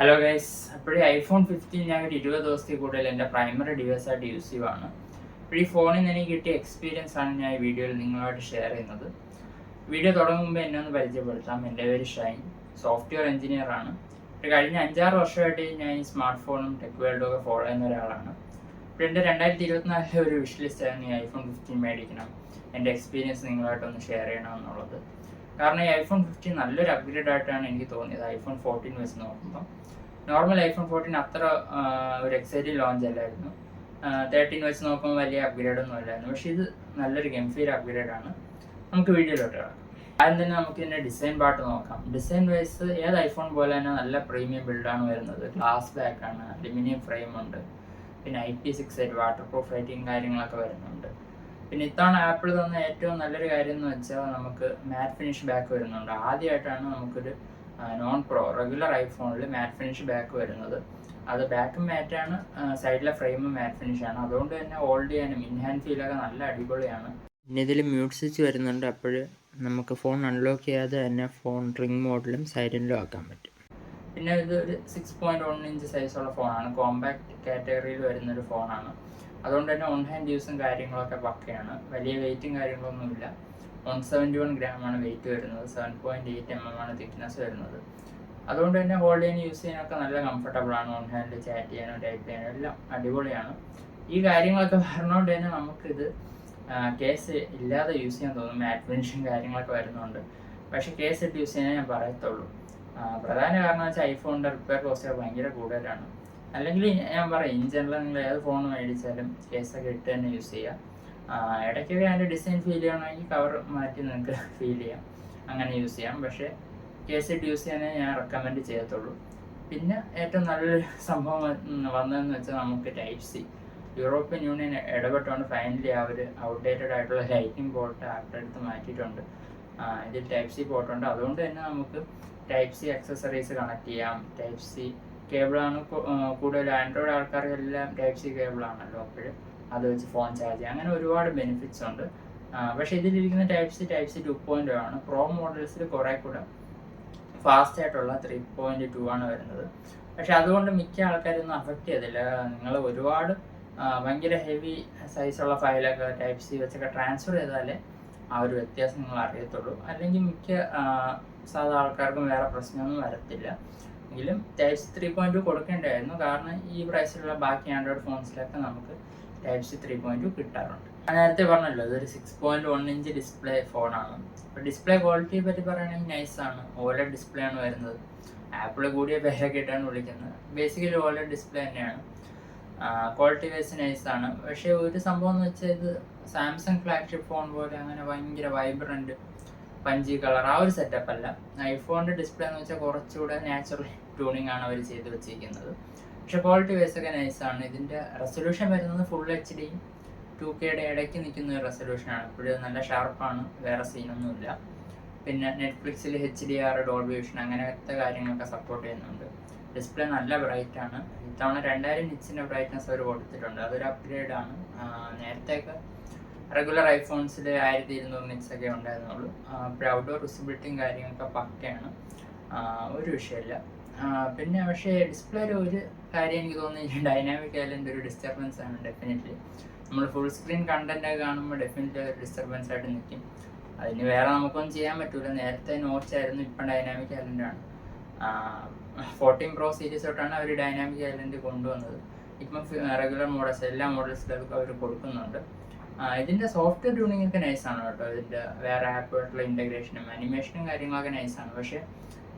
Hello guys, അപ്പോഴേ iPhone 15 ഞാൻ ഒരു 20 ദിവസത്തിൽ കൂടുതൽ എൻ്റെ പ്രൈമറി ഡിവൈസ് ആയിട്ട് യൂസ് ചെയ്യുവാണ്. അപ്പോൾ ഈ ഫോണിൽ നിന്ന് എനിക്ക് കിട്ടിയ എക്സ്പീരിയൻസ് ആണ് ഞാൻ ഈ വീഡിയോയിൽ നിങ്ങളുമായിട്ട് ഷെയർ ചെയ്യുന്നത്. വീഡിയോ തുടങ്ങുമ്പോൾ എന്നെ ഒന്ന് പരിചയപ്പെടുത്താം. എൻ്റെ പേര് ഷൈൻ, സോഫ്റ്റ്വെയർ എഞ്ചിനീയർ ആണ്. കഴിഞ്ഞ 5-6 വർഷമായിട്ട് ഞാൻ ഈ സ്മാർട്ട് ഫോണും ടെക് വേൾഡും ഒക്കെ ഫോളോ ചെയ്യുന്ന ഒരാളാണ്. അപ്പോൾ എൻ്റെ 2024 ഒരു വിഷ് ലിസ്റ്റ് ആയിരുന്നു ഈ ഐഫോൺ 15 മേടിക്കണം, എൻ്റെ എക്സ്പീരിയൻസ് നിങ്ങളുമായിട്ടൊന്ന് ഷെയർ ചെയ്യണം എന്നുള്ളത്. കാരണം ഈ ഐഫോൺ 15 നല്ലൊരു അപ്ഗ്രേഡ് ആയിട്ടാണ് എനിക്ക് തോന്നിയത് ഐഫോൺ 14 വെച്ച് നോക്കുമ്പോൾ. നോർമൽ ഐഫോൺ 14 അത്ര ഒരു എക്സൈറ്റിംഗ് ലോഞ്ച് അല്ലായിരുന്നു. 13 വെച്ച് നോക്കുമ്പോൾ വലിയ അപ്ഗ്രേഡ് ഒന്നും അല്ലായിരുന്നു. പക്ഷേ ഇത് നല്ലൊരു ഗംഭീര അപ്ഗ്രേഡ് ആണ്. നമുക്ക് വീഡിയോയിലോട്ട് കിടക്കാം. ആദ്യം തന്നെ നമുക്ക് ഇതിൻ്റെ ഡിസൈൻ പാർട്ട് നോക്കാം. ഡിസൈൻ വൈസ് ഏത് ഐഫോൺ പോലെ തന്നെ നല്ല പ്രീമിയം ബിൽഡാണ് വരുന്നത്. ഗ്ലാസ് ബാക്ക് ആണ്, അലുമിനിയം ഫ്രെയിം ഉണ്ട്, പിന്നെ IP68 വാട്ടർ പ്രൂഫ് റേറ്റിംഗ് കാര്യങ്ങളൊക്കെ വരുന്നുണ്ട്. പിന്നെ ഇത്തവണ ആപ്പിൾ തന്ന ഏറ്റവും നല്ലൊരു കാര്യം എന്ന് വെച്ചാൽ നമുക്ക് മാറ്റ് ഫിനിഷ് ബാക്ക് വരുന്നുണ്ട്. ആദ്യമായിട്ടാണ് നമുക്കൊരു നോൺ പ്രോ റെഗുലർ ഐഫോണിൽ മാറ്റ് ഫിനിഷ് ബാക്ക് വരുന്നത്. അത് ബാക്കും മാറ്റാണ്, സൈഡിലെ ഫ്രെയിമും മാറ്റ് ഫിനിഷ് ആണ്. അതുകൊണ്ട് തന്നെ ഹോൾഡ് ചെയ്യാനും ഇൻഹാൻഡ് ഫീലൊക്കെ നല്ല അടിപൊളിയാണ്. പിന്നെ ഇതിൽ മ്യൂട്ട് സ്വിച്ച് വരുന്നുണ്ട്. അപ്പോൾ നമുക്ക് ഫോൺ അൺലോക്ക് ചെയ്യാതെ തന്നെ ഫോൺ റിംഗ് മോഡിലും സൈലൻറ്റിലും ആക്കാൻ പറ്റും. പിന്നെ ഇത് ഒരു 6.1 ഇഞ്ച് സൈസുള്ള ഫോണാണ്. കോമ്പാക്ട് കാറ്റഗറിയിൽ വരുന്നൊരു ഫോണാണ്. അതുകൊണ്ട് തന്നെ ഓൺ ഹാൻഡ് യൂസും കാര്യങ്ങളൊക്കെ പക്കയാണ്. വലിയ വെയിറ്റും കാര്യങ്ങളൊന്നുമില്ല. 171 ഗ്രാമാണ് വെയിറ്റ് വരുന്നത്. 7.8 mm ആണ് തിക്നെസ് വരുന്നത്. അതുകൊണ്ട് തന്നെ ഹോൾഡ് ചെയ്യാനും യൂസ് ചെയ്യാനൊക്കെ നല്ല കംഫർട്ടബിൾ ആണ്. ഓൺ ഹാൻഡിൽ ചാറ്റ് ചെയ്യാനോ ടൈപ്പ് ചെയ്യാനോ എല്ലാം അടിപൊളിയാണ്. ഈ കാര്യങ്ങളൊക്കെ പറഞ്ഞുകൊണ്ട് തന്നെ നമുക്കിത് കേസ് ഇല്ലാതെ യൂസ് ചെയ്യാൻ തോന്നും. മാറ്റ് ഫിനിഷും കാര്യങ്ങളൊക്കെ വരുന്നുണ്ട്. പക്ഷേ കേസ് ഇട്ട് യൂസ് ചെയ്യാനേ ഞാൻ പറയത്തുള്ളൂ. പ്രധാന കാരണം വെച്ചാൽ ഐഫോണിൻ്റെ റിപ്പയർ കോസ്റ്റ് ഭയങ്കര കൂടുതലാണ്. അല്ലെങ്കിൽ ഞാൻ പറയാം, ഇൻ ജനറൽ നിങ്ങൾ ഏത് ഫോൺ മേടിച്ചാലും കേസൊക്കെ ഇട്ട് തന്നെ യൂസ് ചെയ്യുക. ഇടയ്ക്കൊക്കെ അതിൻ്റെ ഡിസൈൻ ഫീൽ ചെയ്യണമെങ്കിൽ കവർ മാറ്റി നിങ്ങൾക്ക് ഫീൽ ചെയ്യാം, അങ്ങനെ യൂസ് ചെയ്യാം. പക്ഷേ കേസ് ഇട്ട് യൂസ് ചെയ്യാനേ ഞാൻ റെക്കമെൻഡ് ചെയ്യത്തുള്ളൂ. പിന്നെ ഏറ്റവും നല്ലൊരു സംഭവം വന്നതെന്ന് വെച്ചാൽ നമുക്ക് ടൈപ്പ് സി യൂറോപ്യൻ യൂണിയൻ ഇടപെട്ടുകൊണ്ട് ഫൈനലി അവർ ഔട്ട്ഡേറ്റഡ് ആയിട്ടുള്ള ലൈറ്റിംഗ് പോർട്ട് ആപ്പിൻ്റെ അടുത്ത് മാറ്റിയിട്ടുണ്ട്. ഇതിൽ ടൈപ്പ് സി പോർട്ടുണ്ട്. അതുകൊണ്ട് തന്നെ നമുക്ക് ടൈപ്പ് സി അക്സസറീസ് കണക്ട് ചെയ്യാം. ടൈപ്പ് സി കേബിളാണ് കൂടുതൽ ആൻഡ്രോയിഡ് ആൾക്കാർക്കെല്ലാം ടൈപ്പ് സി കേബിളാണല്ലോ. അപ്പോൾ അത് വെച്ച് ഫോൺ ചാർജ് ചെയ്യാം. അങ്ങനെ ഒരുപാട് ബെനിഫിറ്റ്സ് ഉണ്ട്. പക്ഷേ ഇതിലിരിക്കുന്ന ടൈപ്പ് സി 2.0 ആണ്. പ്രോ മോഡൽസിൽ കുറേ കൂടെ ഫാസ്റ്റ് ആയിട്ടുള്ള 3.2 ആണ് വരുന്നത്. പക്ഷെ അതുകൊണ്ട് മിക്ക ആൾക്കാരൊന്നും അഫക്റ്റ് ചെയ്തില്ല. നിങ്ങൾ ഒരുപാട് ഭയങ്കര ഹെവി സൈസുള്ള ഫയലൊക്കെ ടൈപ്പ് സി വെച്ചൊക്കെ ട്രാൻസ്ഫർ ചെയ്താലേ ആ ഒരു വ്യത്യാസം നിങ്ങൾ അറിയത്തുള്ളൂ. അല്ലെങ്കിൽ മിക്ക സാധാ ആൾക്കാർക്കും വേറെ പ്രശ്നമൊന്നും വരത്തില്ല. എങ്കിലും ടൈപ്പ് സി 3.2 കൊടുക്കേണ്ടതായിരുന്നു. കാരണം ഈ പ്രൈസിലുള്ള ബാക്കി ആൻഡ്രോയിഡ് ഫോൺസിലൊക്കെ നമുക്ക് ടൈപ്പ് സി 3.2 കിട്ടാറുണ്ട്. നേരത്തെ പറഞ്ഞല്ലോ, ഇതൊരു 6.1 ഇഞ്ച് ഡിസ്പ്ലേ ഫോണാണ്. അപ്പോൾ ഡിസ്പ്ലേ ക്വാളിറ്റിയെ പറ്റി പറയുകയാണെങ്കിൽ നൈസാണ്. OLED ഡിസ്പ്ലേ ആണ് വരുന്നത്. ആപ്പിൾ കൂടിയ പേരൊക്കെ ഇട്ടാണ് വിളിക്കുന്നത്. ബേസിക്കലി OLED ഡിസ്പ്ലേ തന്നെയാണ്. ക്വാളിറ്റി വൈസ് നൈസാണ്. പക്ഷേ ഒരു സംഭവം എന്ന് വെച്ചാൽ ഇത് സാംസങ് ഫ്ലാഗ്ഷിപ്പ് ഫോൺ പോലെ അങ്ങനെ ഭയങ്കര വൈബ്രൻറ്റ് പഞ്ചി കളർ ആ ഒരു സെറ്റപ്പ് അല്ല. ഐഫോണിൻ്റെ ഡിസ്പ്ലേ എന്ന് വെച്ചാൽ കുറച്ചുകൂടെ നാച്ചുറൽ ട്യൂണിങ് ആണ് അവർ ചെയ്ത് വെച്ചിരിക്കുന്നത്. പക്ഷേ ക്വാളിറ്റി വൈസ് ഒക്കെ നൈസാണ്. ഇതിൻ്റെ റെസൊല്യൂഷൻ വരുന്നത് ഫുൾ HD 2Kയുടെ ഇടയ്ക്ക് നിൽക്കുന്ന ഒരു റെസൊല്യൂഷനാണ്. ഇപ്പോഴും നല്ല ഷാർപ്പാണ്, വേറെ സീനൊന്നുമില്ല. പിന്നെ നെറ്റ്ഫ്ലിക്സിൽ HDR, ഡോൾബി വിഷൻ അങ്ങനത്തെ കാര്യങ്ങളൊക്കെ സപ്പോർട്ട് ചെയ്യുന്നുണ്ട്. ഡിസ്പ്ലേ നല്ല ബ്രൈറ്റ് ആണ്. ഇത്തവണ 2000 നിറ്റ്സിൻ്റെ ബ്രൈറ്റ്നസ് അവർ കൊടുത്തിട്ടുണ്ട്. അതൊരു അപ്ഗ്രേഡ് ആണ്. നേരത്തെയൊക്കെ റെഗുലർ ഐഫോൺസിൽ 1200 നിറ്റ്സ് ഒക്കെ ഉണ്ടായിരുന്നുള്ളൂ. ഇപ്പോൾ ഔട്ട്ഡോർ വിസിബിലിറ്റിയും കാര്യങ്ങളൊക്കെ പക്കയാണ്, ഒരു വിഷയമില്ല. പിന്നെ പക്ഷേ ഡിസ്പ്ലേയിൽ ഒരു കാര്യം എനിക്ക് തോന്നുന്നു, ഡൈനാമിക് ഐലൻഡ് ഒരു ഡിസ്റ്റർബൻസ് ആണ്. ഡെഫിനറ്റ്ലി നമ്മൾ ഫുൾ സ്ക്രീൻ കണ്ടന്റ് ഒക്കെ കാണുമ്പോൾ ഡെഫിനറ്റ്ലി ഒരു ഡിസ്റ്റർബൻസ് ആയിട്ട് നിൽക്കും. അതിന് വേറെ നമുക്കൊന്നും ചെയ്യാൻ പറ്റില്ല. നേരത്തെ നോച്ച് ആയിരുന്നു, ഇപ്പം ഡൈനാമിക് ഐലൻഡാണ്. 14 Pro സീരീസ് തൊട്ടാണ് അവർ ഡൈനാമിക് ഐലൻഡ് കൊണ്ടുവന്നത്. ഇപ്പം റെഗുലർ മോഡൽസ് എല്ലാ മോഡൽസിലൊക്കെ അവർ കൊടുക്കുന്നുണ്ട്. ഇതിൻ്റെ സോഫ്റ്റ്വെയർ ട്യൂണിംഗ് ഒക്കെ നൈസാണ് കേട്ടോ. ഇതിൻ്റെ വേറെ ആപ്പുമായിട്ടുള്ള ഇൻ്റഗ്രേഷനും അനിമേഷനും കാര്യങ്ങളൊക്കെ നൈസാണ്. പക്ഷേ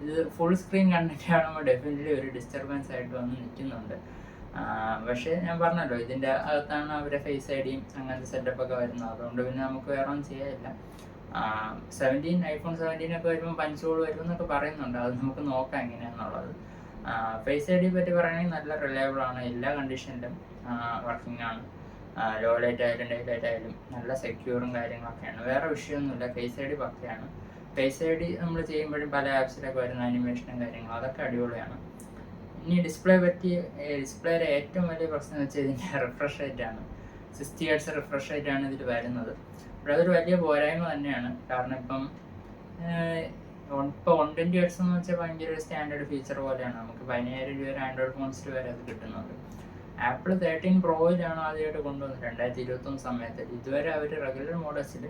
ഇത് ഫുൾ സ്ക്രീൻ കണ്ടന്റ് കാണുമ്പോൾ ഡെഫിനറ്റ്ലി ഒരു ഡിസ്റ്റർബൻസ് ആയിട്ട് വന്ന് നിൽക്കുന്നുണ്ട്. പക്ഷേ ഞാൻ പറഞ്ഞല്ലോ, ഇതിൻ്റെ അകത്താണ് അവരെ ഫേസ് ഐഡിയും അങ്ങനത്തെ സെറ്റപ്പൊക്കെ വരുന്നത്. അതുകൊണ്ട് പിന്നെ നമുക്ക് വേറെ ഒന്നും ചെയ്യാനില്ല. ഐഫോൺ 17 ഒക്കെ വരുമ്പോൾ പഞ്ചോൾ വരും എന്നൊക്കെ പറയുന്നുണ്ട്. അത് നമുക്ക് നോക്കാം എങ്ങനെയാണെന്നുള്ളത്. ഫേസ് ഐ ഡിയെ പറ്റി പറയുകയാണെങ്കിൽ നല്ല റിലയബിൾ ആണ്. എല്ലാ കണ്ടീഷനിലും വർക്കിംഗ് ആണ്. ലോ ലൈറ്റ് ആയാലും ഡേ ലൈറ്റ് ആയാലും നല്ല സെക്യൂറും കാര്യങ്ങളൊക്കെയാണ്. വേറെ വിഷയമൊന്നുമില്ല. ഫേസ് ഐ ഡി പക്കയാണ്. ഫേസ് ഐ ഡി നമ്മൾ ചെയ്യുമ്പോഴും പല ആപ്സിലൊക്കെ വരുന്ന അനിമേഷനും കാര്യങ്ങളും അതൊക്കെ അടിപൊളിയാണ്. ഇനി ഡിസ്പ്ലേ പറ്റി, ഡിസ്പ്ലേയുടെ ഏറ്റവും വലിയ പ്രശ്നം എന്ന് വെച്ചാൽ ഇതിൻ്റെ റിഫ്രഷ് റേറ്റ് ആണ്. 60 Hz റിഫ്രഷ് റേറ്റ് ആണ് ഇതിൽ വരുന്നത്. അപ്പോൾ അതൊരു വലിയ പോരായ്മ തന്നെയാണ്. കാരണം ഇപ്പം ഇപ്പോൾ 120 Hz എന്ന് വെച്ചാൽ ഭയങ്കര ഒരു സ്റ്റാൻഡേർഡ് ഫീച്ചർ പോലെയാണ്. നമുക്ക് 10,000 രൂപ ആൻഡ്രോയിഡ് ഫോൺസിൽ വരെ അത് കിട്ടുന്നുണ്ട്. ആപ്പിൾ 13 പ്രോയിലാണ് ആദ്യമായിട്ട് കൊണ്ടുവന്നത് 2021 സമയത്ത്. ഇതുവരെ അവർ റെഗുലർ മോഡൽസിൽ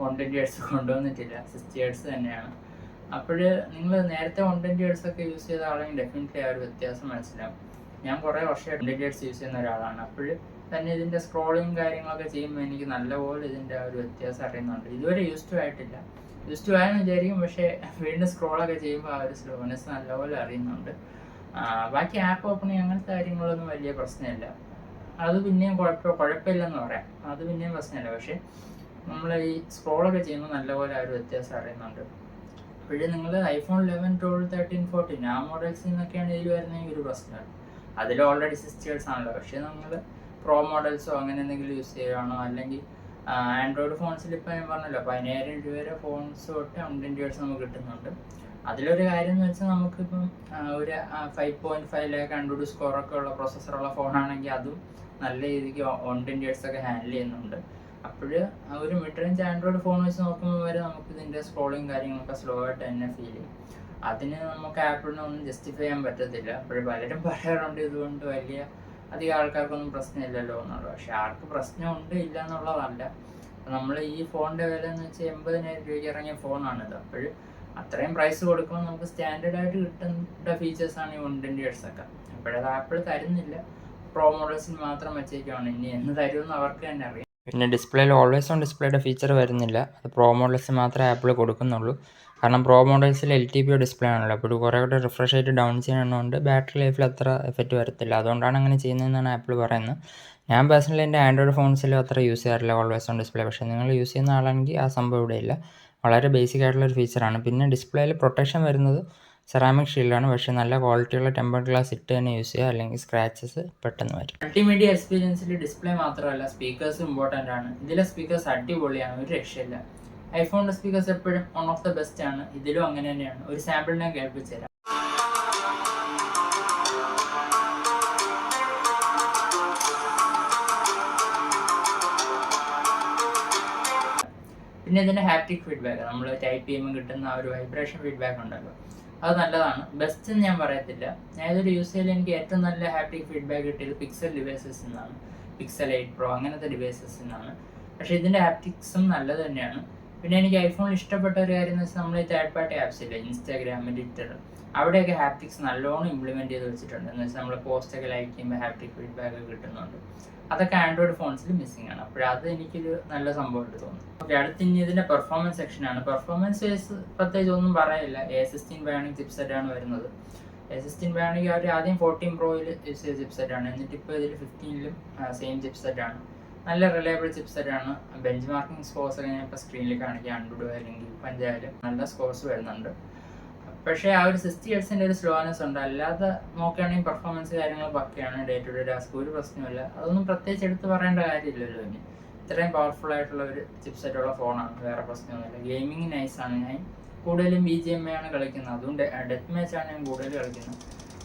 120 Hz കൊണ്ടുവന്നിട്ടില്ല, 60 Hz തന്നെയാണ്. അപ്പോൾ നിങ്ങൾ നേരത്തെ 120 Hz ഒക്കെ യൂസ് ചെയ്ത ആളെങ്കിൽ ഡെഫിനറ്റ്ലി ആ ഒരു വ്യത്യാസം മനസ്സിലാവും. ഞാൻ കുറേ വർഷമായിട്ട് 120 Hz യൂസ് ചെയ്യുന്ന ഒരാളാണ്. അപ്പോൾ തന്നെ ഇതിൻ്റെ സ്ക്രോളിങ് കാര്യങ്ങളൊക്കെ ചെയ്യുമ്പോൾ എനിക്ക് നല്ലപോലെ ഇതിൻ്റെ ആ ഒരു വ്യത്യാസം അറിയുന്നുണ്ട്. ഇതുവരെ യൂസ് ടു ആയിട്ടില്ല, യൂസ് ടു ആയെന്ന് വിചാരിക്കും, പക്ഷേ വീണ്ടും സ്ക്രോളൊക്കെ ചെയ്യുമ്പോൾ ആ ഒരു സ്ലോനെസ് നല്ലപോലെ അറിയുന്നുണ്ട്. ബാക്കി ആപ്പ് ഓപ്പണിങ് അങ്ങനത്തെ കാര്യങ്ങളൊന്നും വലിയ പ്രശ്നമില്ല. അത് പിന്നെയും കുഴപ്പമില്ലെന്ന് പറയാം, അത് പിന്നെയും പ്രശ്നമില്ല. പക്ഷേ നമ്മൾ ഈ സ്ക്രോളൊക്കെ ചെയ്യുമ്പോൾ നല്ലപോലെ ആ ഒരു വ്യത്യാസം അറിയുന്നുണ്ട്. അപ്പോഴേ നിങ്ങൾ iPhone 11, 12, 13, 14 ആ മോഡൽസിൽ നിന്നൊക്കെയാണ് ഇതിൽ വരുന്നെങ്കിൽ ഒരു പ്രശ്നമാണ്. അതിൽ ഓൾറെഡി 60 Hz ആണല്ലോ. പക്ഷേ നമ്മൾ പ്രോ മോഡൽസോ അങ്ങനെ എന്തെങ്കിലും യൂസ് ചെയ്യുകയാണോ, അല്ലെങ്കിൽ ആൻഡ്രോയിഡ് ഫോൺസിൽ ഇപ്പോൾ ഞാൻ പറഞ്ഞല്ലോ 10,000 രൂപ വരെ ഫോൺസ് തൊട്ട് 120 Hz നമുക്ക് കിട്ടുന്നുണ്ട്. അതിലൊരു കാര്യം എന്ന് വെച്ചാൽ നമുക്കിപ്പം ഒരു 5.5 ലാക്ക് ആൻഡ്രോയിഡ് സ്കോറൊക്കെ ഉള്ള പ്രോസസ്സറുള്ള ഫോണാണെങ്കിൽ അതും നല്ല രീതിക്ക് 120 Hz ഒക്കെ ഹാൻഡിൽ ചെയ്യുന്നുണ്ട്. അപ്പോൾ ഒരു മിഡ് റേഞ്ച് ആൻഡ്രോയിഡ് ഫോൺ വെച്ച് നോക്കുമ്പോൾ വരെ നമുക്ക് ഇതിൻ്റെ സ്ക്രോളിങ് കാര്യങ്ങളൊക്കെ സ്ലോ ആയിട്ട് തന്നെ ഫീൽ ചെയ്യും. അതിന് നമുക്ക് ആപ്പിളിനൊന്നും ജസ്റ്റിഫൈ ചെയ്യാൻ പറ്റത്തില്ല. അപ്പോൾ പലരും പറയാറുണ്ട് ഇതുകൊണ്ട് വലിയ അധികം ആൾക്കാർക്കൊന്നും പ്രശ്നമില്ലല്ലോ എന്നുള്ളത്. പക്ഷെ ആർക്ക് പ്രശ്നമുണ്ട് ഇല്ല എന്നുള്ളതല്ല. നമ്മൾ ഈ ഫോണിൻ്റെ വില എന്ന് വെച്ചാൽ 80,000 രൂപയ്ക്ക് ഇറങ്ങിയ ഫോണാണിത്. അപ്പോൾ അത്രയും പ്രൈസ് കൊടുക്കുമ്പോൾ നമുക്ക് സ്റ്റാൻഡേർഡായിട്ട് കിട്ടേണ്ട ഫീച്ചേഴ്സാണ് ഈ 120 Hz ഒക്കെ. അപ്പോഴത് ആപ്പിൾ തരുന്നില്ല, പ്രോ മോഡൽസിന് മാത്രം വെച്ചേക്കുവാണ്. ഇനി എന്ന് തരുമെന്ന് അവർക്ക് തന്നെ അറിയാം. പിന്നെ ഡിസ്പ്ലേയിൽ ഓൾവേസ് ഓൺ ഡിസ്പ്ലേയുടെ ഫീച്ചർ വരുന്നില്ല, അത് പ്രോ മോഡൽസിൽ മാത്രമേ ആപ്പിൾ കൊടുക്കുന്നുള്ളൂ. കാരണം പ്രോ മോഡൽസിൽ LTPO ഡിസ്പ്ലേ ആണല്ലോ, അപ്പോൾ കുറേ കൂടെ റിഫ്രഷ് ആയിട്ട് ഡൗൺ ചെയ്യണമെന്നുണ്ട് ബാറ്ററി ലൈഫിൽ അത്ര എഫക്റ്റ് വരത്തില്ല. അതുകൊണ്ടാണ് അങ്ങനെ ചെയ്യുന്നതെന്നാണ് ആപ്പിൾ പറയുന്നത്. ഞാൻ പേഴ്സണലി എൻ്റെ ആൻഡ്രോയിഡ് ഫോൺസിൽ അത്ര യൂസ് ചെയ്യാറില്ല ഓൾവേസ് ഓൺ ഡിസ്പ്ലേ. പക്ഷേ നിങ്ങൾ യൂസ് ചെയ്യുന്ന ആളാണെങ്കിൽ ആ സംഭവം ഇവിടെ ഇല്ല. വളരെ ബേസിക് ആയിട്ടുള്ളൊരു ഫീച്ചറാണ്. പിന്നെ ഡിസ്പ്ലേയിൽ പ്രൊട്ടക്ഷൻ വരുന്നത് സെറാമിക് ഷീൽഡാണ്. പക്ഷേ നല്ല ക്വാളിറ്റിയുള്ള ടെമ്പർഡ് ഗ്ലാസ് ഇട്ട് തന്നെ യൂസ് ചെയ്യുക, അല്ലെങ്കിൽ സ്ക്രാച്ചസ് പെട്ടെന്ന് വരും. മൾട്ടിമീഡിയ എക്സ്പീരിയൻസിൽ ഡിസ്പ്ലേ മാത്രമല്ല സ്പീക്കേഴ്സ് ഇമ്പോർട്ടൻ്റ് ആണ്. ഇതിലെ സ്പീക്കേഴ്സ് അടിപൊളിയാണ്, ഒരു രക്ഷയില്ല. ഐഫോണിൻ്റെ സ്പീക്കേഴ്സ് എപ്പോഴും വൺ ഓഫ് ദ ബെസ്റ്റ് ആണ്. ഇതിലും അങ്ങനെ തന്നെയാണ്. ഒരു സാമ്പിൾ ഞാൻ കേൾപ്പിച്ചു തരാം. പിന്നെ ഇതിൻ്റെ ഹാപ്റ്റിക് ഫീഡ്ബാക്ക്, നമ്മൾ ടൈപ്പ് ചെയ്യുമ്പോൾ കിട്ടുന്ന ആ ഒരു വൈബ്രേഷൻ ഫീഡ്ബാക്ക് ഉണ്ടല്ലോ, അത് നല്ലതാണ്. ബെസ്റ്റ് എന്ന് ഞാൻ പറയത്തില്ല. ഞാൻ ഇതൊരു യൂസ് ചെയ്യൽ എനിക്ക് ഏറ്റവും നല്ല ഹാപ്റ്റിക് ഫീഡ്ബാക്ക് കിട്ടിയത് പിക്സൽ ഡിവൈസസിൽ നിന്നാണ്, Pixel 8 Pro അങ്ങനത്തെ ഡിവൈസസിൽ നിന്നാണ്. പക്ഷേ ഇതിൻ്റെ ഹാപ്റ്റിക്സും നല്ലത് തന്നെയാണ്. പിന്നെ എനിക്ക് ഐഫോണിൽ ഇഷ്ടപ്പെട്ട ഒരു കാര്യം എന്ന് വെച്ചാൽ നമ്മൾ ഈ തേർഡ് പാർട്ടി ആപ്സ് ഇല്ല, ഇൻസ്റ്റാഗ്രാം, ട്വിറ്റർ, അവിടെയൊക്കെ ഹാപ്റ്റിക്സ് നല്ലോണം ഇംപ്ലിമെൻറ്റ് ചെയ്ത് വെച്ചിട്ടുണ്ട്. എന്ന് വെച്ചാൽ നമ്മൾ പോസ്റ്റൊക്കെ ലൈക്ക് ചെയ്യുമ്പോൾ ഹാപ്റ്റിക് ഫീഡ്ബാക്ക് കിട്ടുന്നുണ്ട്. അതൊക്കെ ആൻഡ്രോയിഡ് ഫോൺസിൽ മിസ്സിംഗ് ആണ്. അപ്പോഴത് എനിക്കൊരു നല്ല സംഭവമായിട്ട് തോന്നുന്നു. ഓക്കെ, അടുത്ത് ഇനി ഇതിൻ്റെ പെർഫോമൻസ് സെക്ഷനാണ്. പെർഫോമൻസ് വൈസ് പ്രത്യേകിച്ച് ഒന്നും പറയില്ല. A16 Bionic ചിപ്സെറ്റാണ് വരുന്നത്. A16 Bionic അവർ ആദ്യം 14 Proയിൽ യൂസ് ചെയ്ത ചിപ്സെറ്റാണ്, എന്നിട്ട് ഇപ്പോൾ ഇതിൽ 15ലും സെയിം ചിപ്സെറ്റാണ്. നല്ല റിലയബിൾ ചിപ്സെറ്റാണ്. ബെഞ്ച് മാർക്കിംഗ് സ്കോർസ് ഒക്കെ ഞാൻ ഇപ്പോൾ സ്ക്രീനിൽ കാണിക്കുക, ആൻഡ്രോയിഡ് അല്ലെങ്കിൽ പഞ്ചായാലും നല്ല സ്കോർസ് വരുന്നുണ്ട്. പക്ഷേ ആ ഒരു 60 Hz ഒരു സ്ലോനെസ് ഉണ്ട്. അല്ലാതെ നോക്കുകയാണെങ്കിൽ പെർഫോമൻസ് കാര്യങ്ങൾ പക്കയാണ്. ഡേ ടു ഡേ ടാസ്ക് ഒരു പ്രശ്നമില്ല. അതൊന്നും പ്രത്യേകിച്ച് എടുത്ത് പറയേണ്ട കാര്യമില്ലല്ലോ. ഇനി ഇത്രയും പവർഫുൾ ആയിട്ടുള്ള ഒരു ചിപ്സെറ്റുള്ള ഫോണാണ്, വേറെ പ്രശ്നമൊന്നുമില്ല. ഗെയിമിങ് നൈസാണ്. ഞാൻ കൂടുതലും BGMI ആണ് കളിക്കുന്നത്, അതുകൊണ്ട് ഡെത്ത് മാച്ചാണ് ഞാൻ കൂടുതൽ കളിക്കുന്നത്.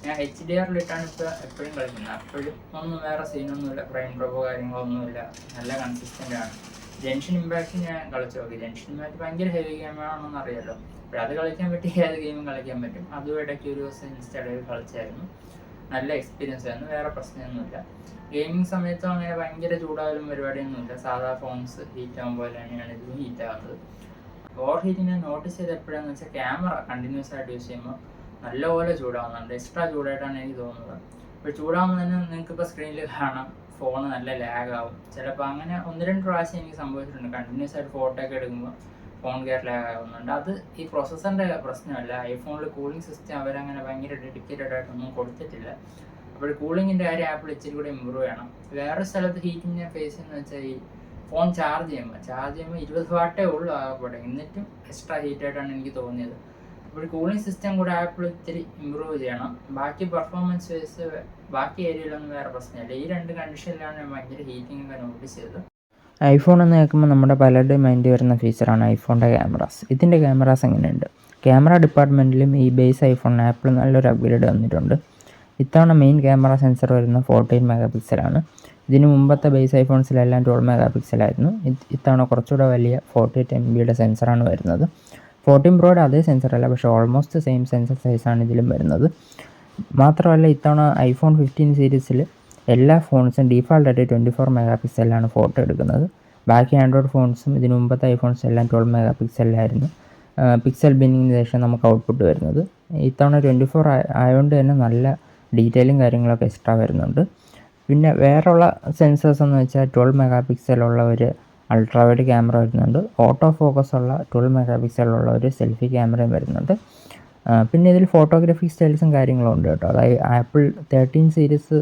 ഞാൻ HDR-ലിട്ടാണ് ഇപ്പോൾ എപ്പോഴും കളിക്കുന്നത്. അപ്പോഴും ഒന്നും വേറെ സീനൊന്നുമില്ല, ഫ്രെയിം ഡ്രോപ്പോ കാര്യങ്ങളൊന്നുമില്ല, നല്ല കൺസിസ്റ്റൻ്റ് ആണ്. ജെൻഷൻ ഇമ്പാക്റ്റ് ഞാൻ കളിച്ചു നോക്കി. ജെൻഷൻ ഇമ്പാക്റ്റ് ഭയങ്കര ഹെവി ഗെയിമാണെന്ന് അറിയാമല്ലോ. അപ്പോൾ അത് കളിക്കാൻ പറ്റിയ ഏത് ഗെയിമും കളിക്കാൻ പറ്റും. അതും ഇടയ്ക്ക് ഒരു ദിവസം ഇൻസ്റ്റാൾ ചെയ്ത് കളിച്ചായിരുന്നു. നല്ല എക്സ്പീരിയൻസ് ആയിരുന്നു, വേറെ പ്രശ്നമൊന്നുമില്ല. ഗെയിമിംഗ് സമയത്തും അങ്ങനെ ഭയങ്കര ചൂടാവലും പരിപാടിയൊന്നുമില്ല. സാധാ ഫോൺസ് ഹീറ്റ് ആകുമ്പോൾ തന്നെയാണ് ഇതിലും ഹീറ്റ് ആകുന്നത്. ഓവർ ഹീറ്റിംഗ് ഞാൻ നോട്ടീസ് ചെയ്ത് എപ്പോഴാന്ന് വെച്ചാൽ ക്യാമറ കണ്ടിന്യൂസ് ആയിട്ട് യൂസ് ചെയ്യുമ്പോൾ നല്ലപോലെ ചൂടാവുന്നുണ്ട്. എക്സ്ട്രാ ചൂടായിട്ടാണ് എനിക്ക് തോന്നുന്നത്. അപ്പോൾ ചൂടാകുമ്പോൾ തന്നെ നിങ്ങൾക്കിപ്പോൾ സ്ക്രീനിൽ കാണാം ഫോൺ നല്ല ലാഗാവും. ചിലപ്പോൾ അങ്ങനെ 1-2 പ്രാവശ്യം എനിക്ക് സംഭവിച്ചിട്ടുണ്ട്. കണ്ടിന്യൂസ് ആയിട്ട് ഫോട്ടോ ഒക്കെ എടുക്കുമ്പോൾ ഫോൺ കെയർ ലാഗ് ആകുന്നുണ്ട്. അത് ഈ പ്രൊസസ്സറിൻ്റെ പ്രശ്നമല്ല. ഐഫോണിൽ കൂളിംഗ് സിസ്റ്റം അവരങ്ങനെ ഭയങ്കര ഡെഡിക്കേറ്റഡ് ആയിട്ടൊന്നും കൊടുത്തിട്ടില്ല. അപ്പോൾ കൂളിങ്ങിൻ്റെ കാര്യം ആപ്പിൾ ഇച്ചിരി കൂടെ ഇമ്പ്രൂവ് ചെയ്യണം. വേറെ സ്ഥലത്ത് ഹീറ്റിംഗ് ഫേസ് എന്ന് വെച്ചാൽ ഈ ഫോൺ ചാർജ് ചെയ്യുമ്പോൾ 20 വാട്ടേ ഉള്ളൂ ആകെപ്പോട്ടെ, എന്നിട്ടും എക്സ്ട്രാ ഹീറ്റായിട്ടാണ് എനിക്ക് തോന്നിയത്. അപ്പോൾ കൂളിംഗ് സിസ്റ്റം കൂടെ ആപ്പിൾ ഇത്തിരി ഇമ്പ്രൂവ് ചെയ്യണം. ബാക്കി പെർഫോമൻസ് വൈസ് ബാക്കി ഏരിയയിലൊന്നും വേറെ പ്രശ്നമില്ല. ഈ 2 കണ്ടീഷനിലാണ് ഞാൻ ഭയങ്കര ഹീറ്റിംഗ് ഒക്കെ നോട്ടീസ് ചെയ്തത്. ഐഫോൺ എന്ന് കേൾക്കുമ്പോൾ നമ്മുടെ പലരുടെയും മൈൻഡിൽ വരുന്ന ഫീച്ചറാണ് ഐഫോണിൻ്റെ ക്യാമറാസ്. ഇതിൻ്റെ ക്യാമറാസ് എങ്ങനെയുണ്ട്? ക്യാമറ ഡിപ്പാർട്ട്മെൻറ്റിലും ഈ ബേസ് ഐഫോണിന് ആപ്പിൾ നല്ലൊരു അപ്ഗ്രേഡ് വന്നിട്ടുണ്ട്. ഇത്തവണ മെയിൻ ക്യാമറ സെൻസർ വരുന്ന 14 മെഗാപിക്സലാണ്. ഇതിന് മുമ്പത്തെ ബേസ് ഐഫോൺസിലെല്ലാം 12 മെഗാപിക്സലായിരുന്നു. ഇത്തവണ കുറച്ചുകൂടെ വലിയ 48 MB സെൻസറാണ് വരുന്നത്. 14 പ്രോയുടെ അതേ സെൻസറല്ല, പക്ഷേ ഓൾമോസ്റ്റ് സെയിം സെൻസർ സൈസാണ് ഇതിലും വരുന്നത്. മാത്രമല്ല ഇത്തവണ iPhone 15 സീരീസിൽ എല്ലാ ഫോൺസും ഡീഫാൾട്ടായിട്ട് 24 മെഗാ പിക്സലാണ് ഫോട്ടോ എടുക്കുന്നത്. ബാക്കി ആൻഡ്രോയിഡ് ഫോൺസും ഇതിന് മുമ്പത്തെ ഐഫോൺസ് എല്ലാം 12 മെഗാ പിക്സലിലായിരുന്നു പിക്സൽ ബിന്നിങ്ങിന് ശേഷം നമുക്ക് ഔട്ട്പുട്ട് വരുന്നത്. ഇത്തവണ 24 ആയതുകൊണ്ട് തന്നെ നല്ല ഡീറ്റെയിലും കാര്യങ്ങളൊക്കെ എക്സ്ട്രാ വരുന്നുണ്ട്. പിന്നെ വേറെയുള്ള സെൻസേഴ്സ് എന്ന് വെച്ചാൽ 12 മെഗാ പിക്സലുള്ള ഒരു അൾട്രാവൈഡ് ക്യാമറ വരുന്നുണ്ട്. ഓട്ടോ ഫോക്കസ് ഉള്ള 12 മെഗാ പിക്സലുള്ള ഒരു സെൽഫി ക്യാമറയും വരുന്നുണ്ട്. പിന്നെ ഇതിൽ ഫോട്ടോഗ്രാഫി സ്റ്റൈൽസും കാര്യങ്ങളും ഉണ്ട് കേട്ടോ. അതായത് ആപ്പിൾ 13 സീരീസ്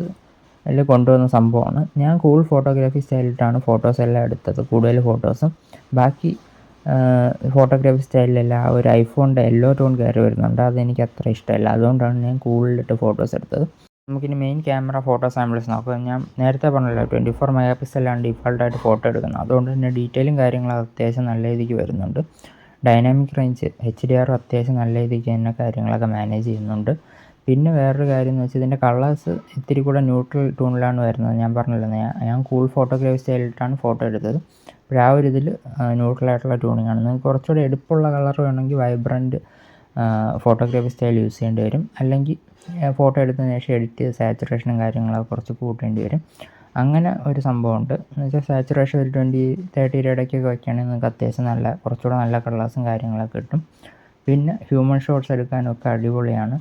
കൊണ്ടുവന്ന സംഭവമാണ്. ഞാൻ കൂൾ ഫോട്ടോഗ്രാഫി സ്റ്റൈലിട്ടാണ് ഫോട്ടോസ് എല്ലാം എടുത്തത്, കൂടുതൽ ഫോട്ടോസും. ബാക്കി ഫോട്ടോഗ്രാഫി സ്റ്റൈലിലെല്ലാം ഒരു ഐഫോണിൻ്റെ യെല്ലോ ടോൺ കയറി വരുന്നുണ്ട്, അതെനിക്ക് അത്ര ഇഷ്ടമല്ല. അതുകൊണ്ടാണ് ഞാൻ കൂളിലിട്ട് ഫോട്ടോസ് എടുത്തത്. നമുക്കിനി മെയിൻ ക്യാമറ ഫോട്ടോ സാമ്പിൾസ് നോക്കാം. ഞാൻ നേരത്തെ പറഞ്ഞല്ലോ 24 മെഗാ പിക്സലാണ് ഡീഫാൾട്ടായിട്ട് ഫോട്ടോ എടുക്കുന്നത്. അതുകൊണ്ട് തന്നെ ഡീറ്റെയിലും കാര്യങ്ങളും അത്യാവശ്യം നല്ല രീതിക്ക് വരുന്നുണ്ട്. ഡൈനാമിക് റേഞ്ച് HDR അത്യാവശ്യം നല്ല രീതിക്ക് തന്നെ കാര്യങ്ങളൊക്കെ മാനേജ് ചെയ്യുന്നുണ്ട്. പിന്നെ വേറൊരു കാര്യം എന്ന് വെച്ചാൽ ഇതിൻ്റെ കളേഴ്സ് ഇത്തിരി കൂടെ ന്യൂട്രൽ ടൂണിലാണ് വരുന്നത്. ഞാൻ പറഞ്ഞല്ലോ ഞാൻ കൂൾ ഫോട്ടോഗ്രാഫി സ്റ്റൈലിട്ടാണ് ഫോട്ടോ എടുത്തത്. അപ്പോൾ ആ ഒരു ഇതിൽ ന്യൂട്രലായിട്ടുള്ള ട്യൂണിങ്ങാണ്. നിങ്ങൾക്ക് കുറച്ചുകൂടി എടുപ്പുള്ള കളർ വേണമെങ്കിൽ വൈബ്രൻറ്റ് ഫോട്ടോഗ്രാഫി സ്റ്റൈൽ യൂസ് ചെയ്യേണ്ടി വരും. അല്ലെങ്കിൽ ഫോട്ടോ എടുത്തതിന് ശേഷം എഡിറ്റ് ചെയ്ത് സാച്ചുറേഷനും കാര്യങ്ങളൊക്കെ കുറച്ച് കൂട്ടേണ്ടി വരും. അങ്ങനെ ഒരു സംഭവമുണ്ട്. എന്ന് വെച്ചാൽ സാച്ചുറേഷൻ ഒരു 20-30 ഇടയ്ക്കൊക്കെ വയ്ക്കുകയാണെങ്കിൽ നിങ്ങൾക്ക് അത്യാവശ്യം കുറച്ചുകൂടെ നല്ല കളേഴ്സും കാര്യങ്ങളൊക്കെ കിട്ടും. പിന്നെ ഹ്യൂമൻ ഷോട്ട്സ് എടുക്കാനൊക്കെ അടിപൊളിയാണ്.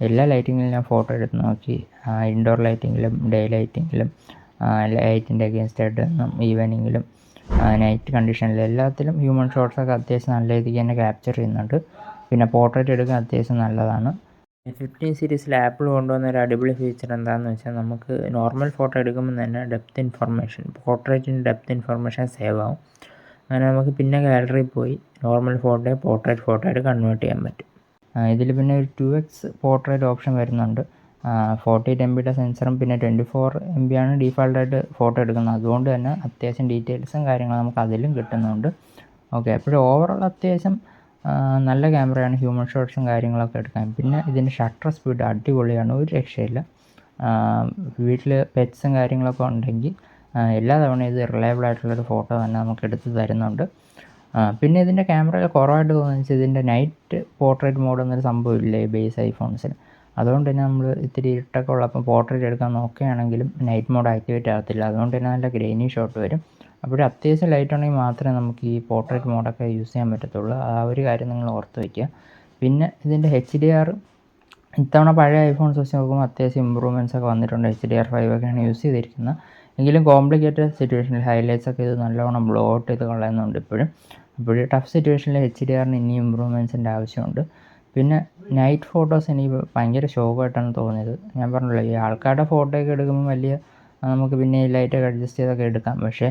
എല്ലാ ലൈറ്റിങ്ങിലും ഞാൻ ഫോട്ടോ എടുത്ത് നോക്കി. ഇൻഡോർ ലൈറ്റിങ്ങിലും ഡേ ലൈറ്റിങ്ങിലും ലൈറ്റിൻ്റെ അഗെയിൻസ്റ്റ് ആയിട്ട് ഈവനിങ്ങിലും നൈറ്റ് കണ്ടീഷനിലും എല്ലാത്തിലും ഹ്യൂമൻ ഷോട്ട്സൊക്കെ അത്യാവശ്യം നല്ല രീതിക്ക് തന്നെ ക്യാപ്ചർ ചെയ്യുന്നുണ്ട്. പിന്നെ പോർട്രേറ്റ് എടുക്കാൻ അത്യാവശ്യം നല്ലതാണ്. 15 സീരീസിൽ ആപ്പിൾ കൊണ്ടുവന്ന ഒരു അടിപൊളി ഫീച്ചർ എന്താണെന്ന് വെച്ചാൽ നമുക്ക് നോർമൽ ഫോട്ടോ എടുക്കുമ്പോൾ തന്നെ ഡെപ്ത് ഇൻഫർമേഷൻ, പോർട്രേറ്റിൻ്റെ ഡെപ്ത് ഇൻഫർമേഷൻ സേവ് ആവും. അങ്ങനെ നമുക്ക് പിന്നെ ഗാലറിയിൽ പോയി നോർമൽ ഫോട്ടോയെ പോർട്രേറ്റ് ഫോട്ടോ ആയിട്ട് കൺവേർട്ട് ചെയ്യാൻ പറ്റും. ഇതിൽ പിന്നെ ഒരു 2x പോർട്രേറ്റ് ഓപ്ഷൻ വരുന്നുണ്ട്. 48 MB സെൻസറും പിന്നെ 24 MB ആണ് ഡീഫാൾട്ടായിട്ട് ഫോട്ടോ എടുക്കുന്നത്. അതുകൊണ്ട് തന്നെ അത്യാവശ്യം ഡീറ്റെയിൽസും കാര്യങ്ങളും നമുക്ക് അതിലും കിട്ടുന്നുണ്ട്. ഓക്കെ, അപ്പോഴും ഓവറോൾ അത്യാവശ്യം നല്ല ക്യാമറയാണ്, ഹ്യൂമൻ ഷോട്ട്സും കാര്യങ്ങളൊക്കെ എടുക്കാൻ. പിന്നെ ഇതിൻ്റെ ഷട്ടർ സ്പീഡ് അടിപൊളിയാണ്, ഒരു രക്ഷയില്ല. വീട്ടിൽ പെറ്റ്സും കാര്യങ്ങളൊക്കെ ഉണ്ടെങ്കിൽ എല്ലാ തവണയും ഇത് റിലയബിൾ ആയിട്ടുള്ളൊരു ഫോട്ടോ തന്നെ നമുക്ക് എടുത്ത് തരുന്നുണ്ട്. പിന്നെ ഇതിൻ്റെ ക്യാമറയിൽ കുറവായിട്ട് തോന്നുന്നത് വെച്ചാൽ ഇതിൻ്റെ നൈറ്റ് പോർട്രേറ്റ് മോഡ് എന്നൊരു സംഭവമില്ലേ ബേസ് ഐഫോൺസിൽ. അതുകൊണ്ട് തന്നെ നമ്മൾ ഇത്തിരി ഇരുട്ടൊക്കെ ഉള്ളപ്പോൾ പോർട്രേറ്റ് എടുക്കാൻ നോക്കുകയാണെങ്കിലും നൈറ്റ് മോഡ് ആക്ടിവേറ്റ് ആകത്തില്ല. അതുകൊണ്ട് തന്നെ നല്ല ഗ്രെയിനി ഷോട്ട് വരും. അപ്പോൾ അത്യാവശ്യം ലൈറ്റ് ഉണ്ടെങ്കിൽ മാത്രമേ നമുക്ക് ഈ പോർട്രേറ്റ് മോഡൊക്കെ യൂസ് ചെയ്യാൻ പറ്റത്തുള്ളൂ. ആ ഒരു കാര്യം നിങ്ങൾ ഓർത്ത് വയ്ക്കുക. പിന്നെ ഇതിൻ്റെ HDR ഇത്തവണ പഴയ ഐഫോൺസ് വെച്ച് നോക്കുമ്പോൾ അത്യാവശ്യം ഇമ്പ്രൂവ്മെൻറ്റ്സ് ഒക്കെ വന്നിട്ടുണ്ട്. HDR5 ഒക്കെയാണ് യൂസ് ചെയ്തിരിക്കുന്നത്. എങ്കിലും കോംപ്ലിക്കേറ്റഡ് സിറ്റുവേഷനിൽ ഹൈലൈറ്റ്സ് ഒക്കെ ഇത് നല്ലവണ്ണം ബ്ലോ ഔട്ട് ചെയ്ത് കളയുന്നുണ്ട് ഇപ്പോഴും. ടഫ് സിറ്റുവേഷനിൽ HDRന് ഇനിയും ഇമ്പ്രൂവ്മെൻറ്റ്സിൻ്റെ ആവശ്യമുണ്ട്. പിന്നെ നൈറ്റ് ഫോട്ടോസ് എനിക്ക് ഭയങ്കര ശോകമായിട്ടാണ് തോന്നിയത്. ഞാൻ പറഞ്ഞല്ലോ ഈ ആൾക്കാരുടെ ഫോട്ടോയൊക്കെ എടുക്കുമ്പോൾ നമുക്ക് പിന്നെ ഈ ലൈറ്റൊക്കെ അഡ്ജസ്റ്റ് ചെയ്തൊക്കെ എടുക്കാം. പക്ഷേ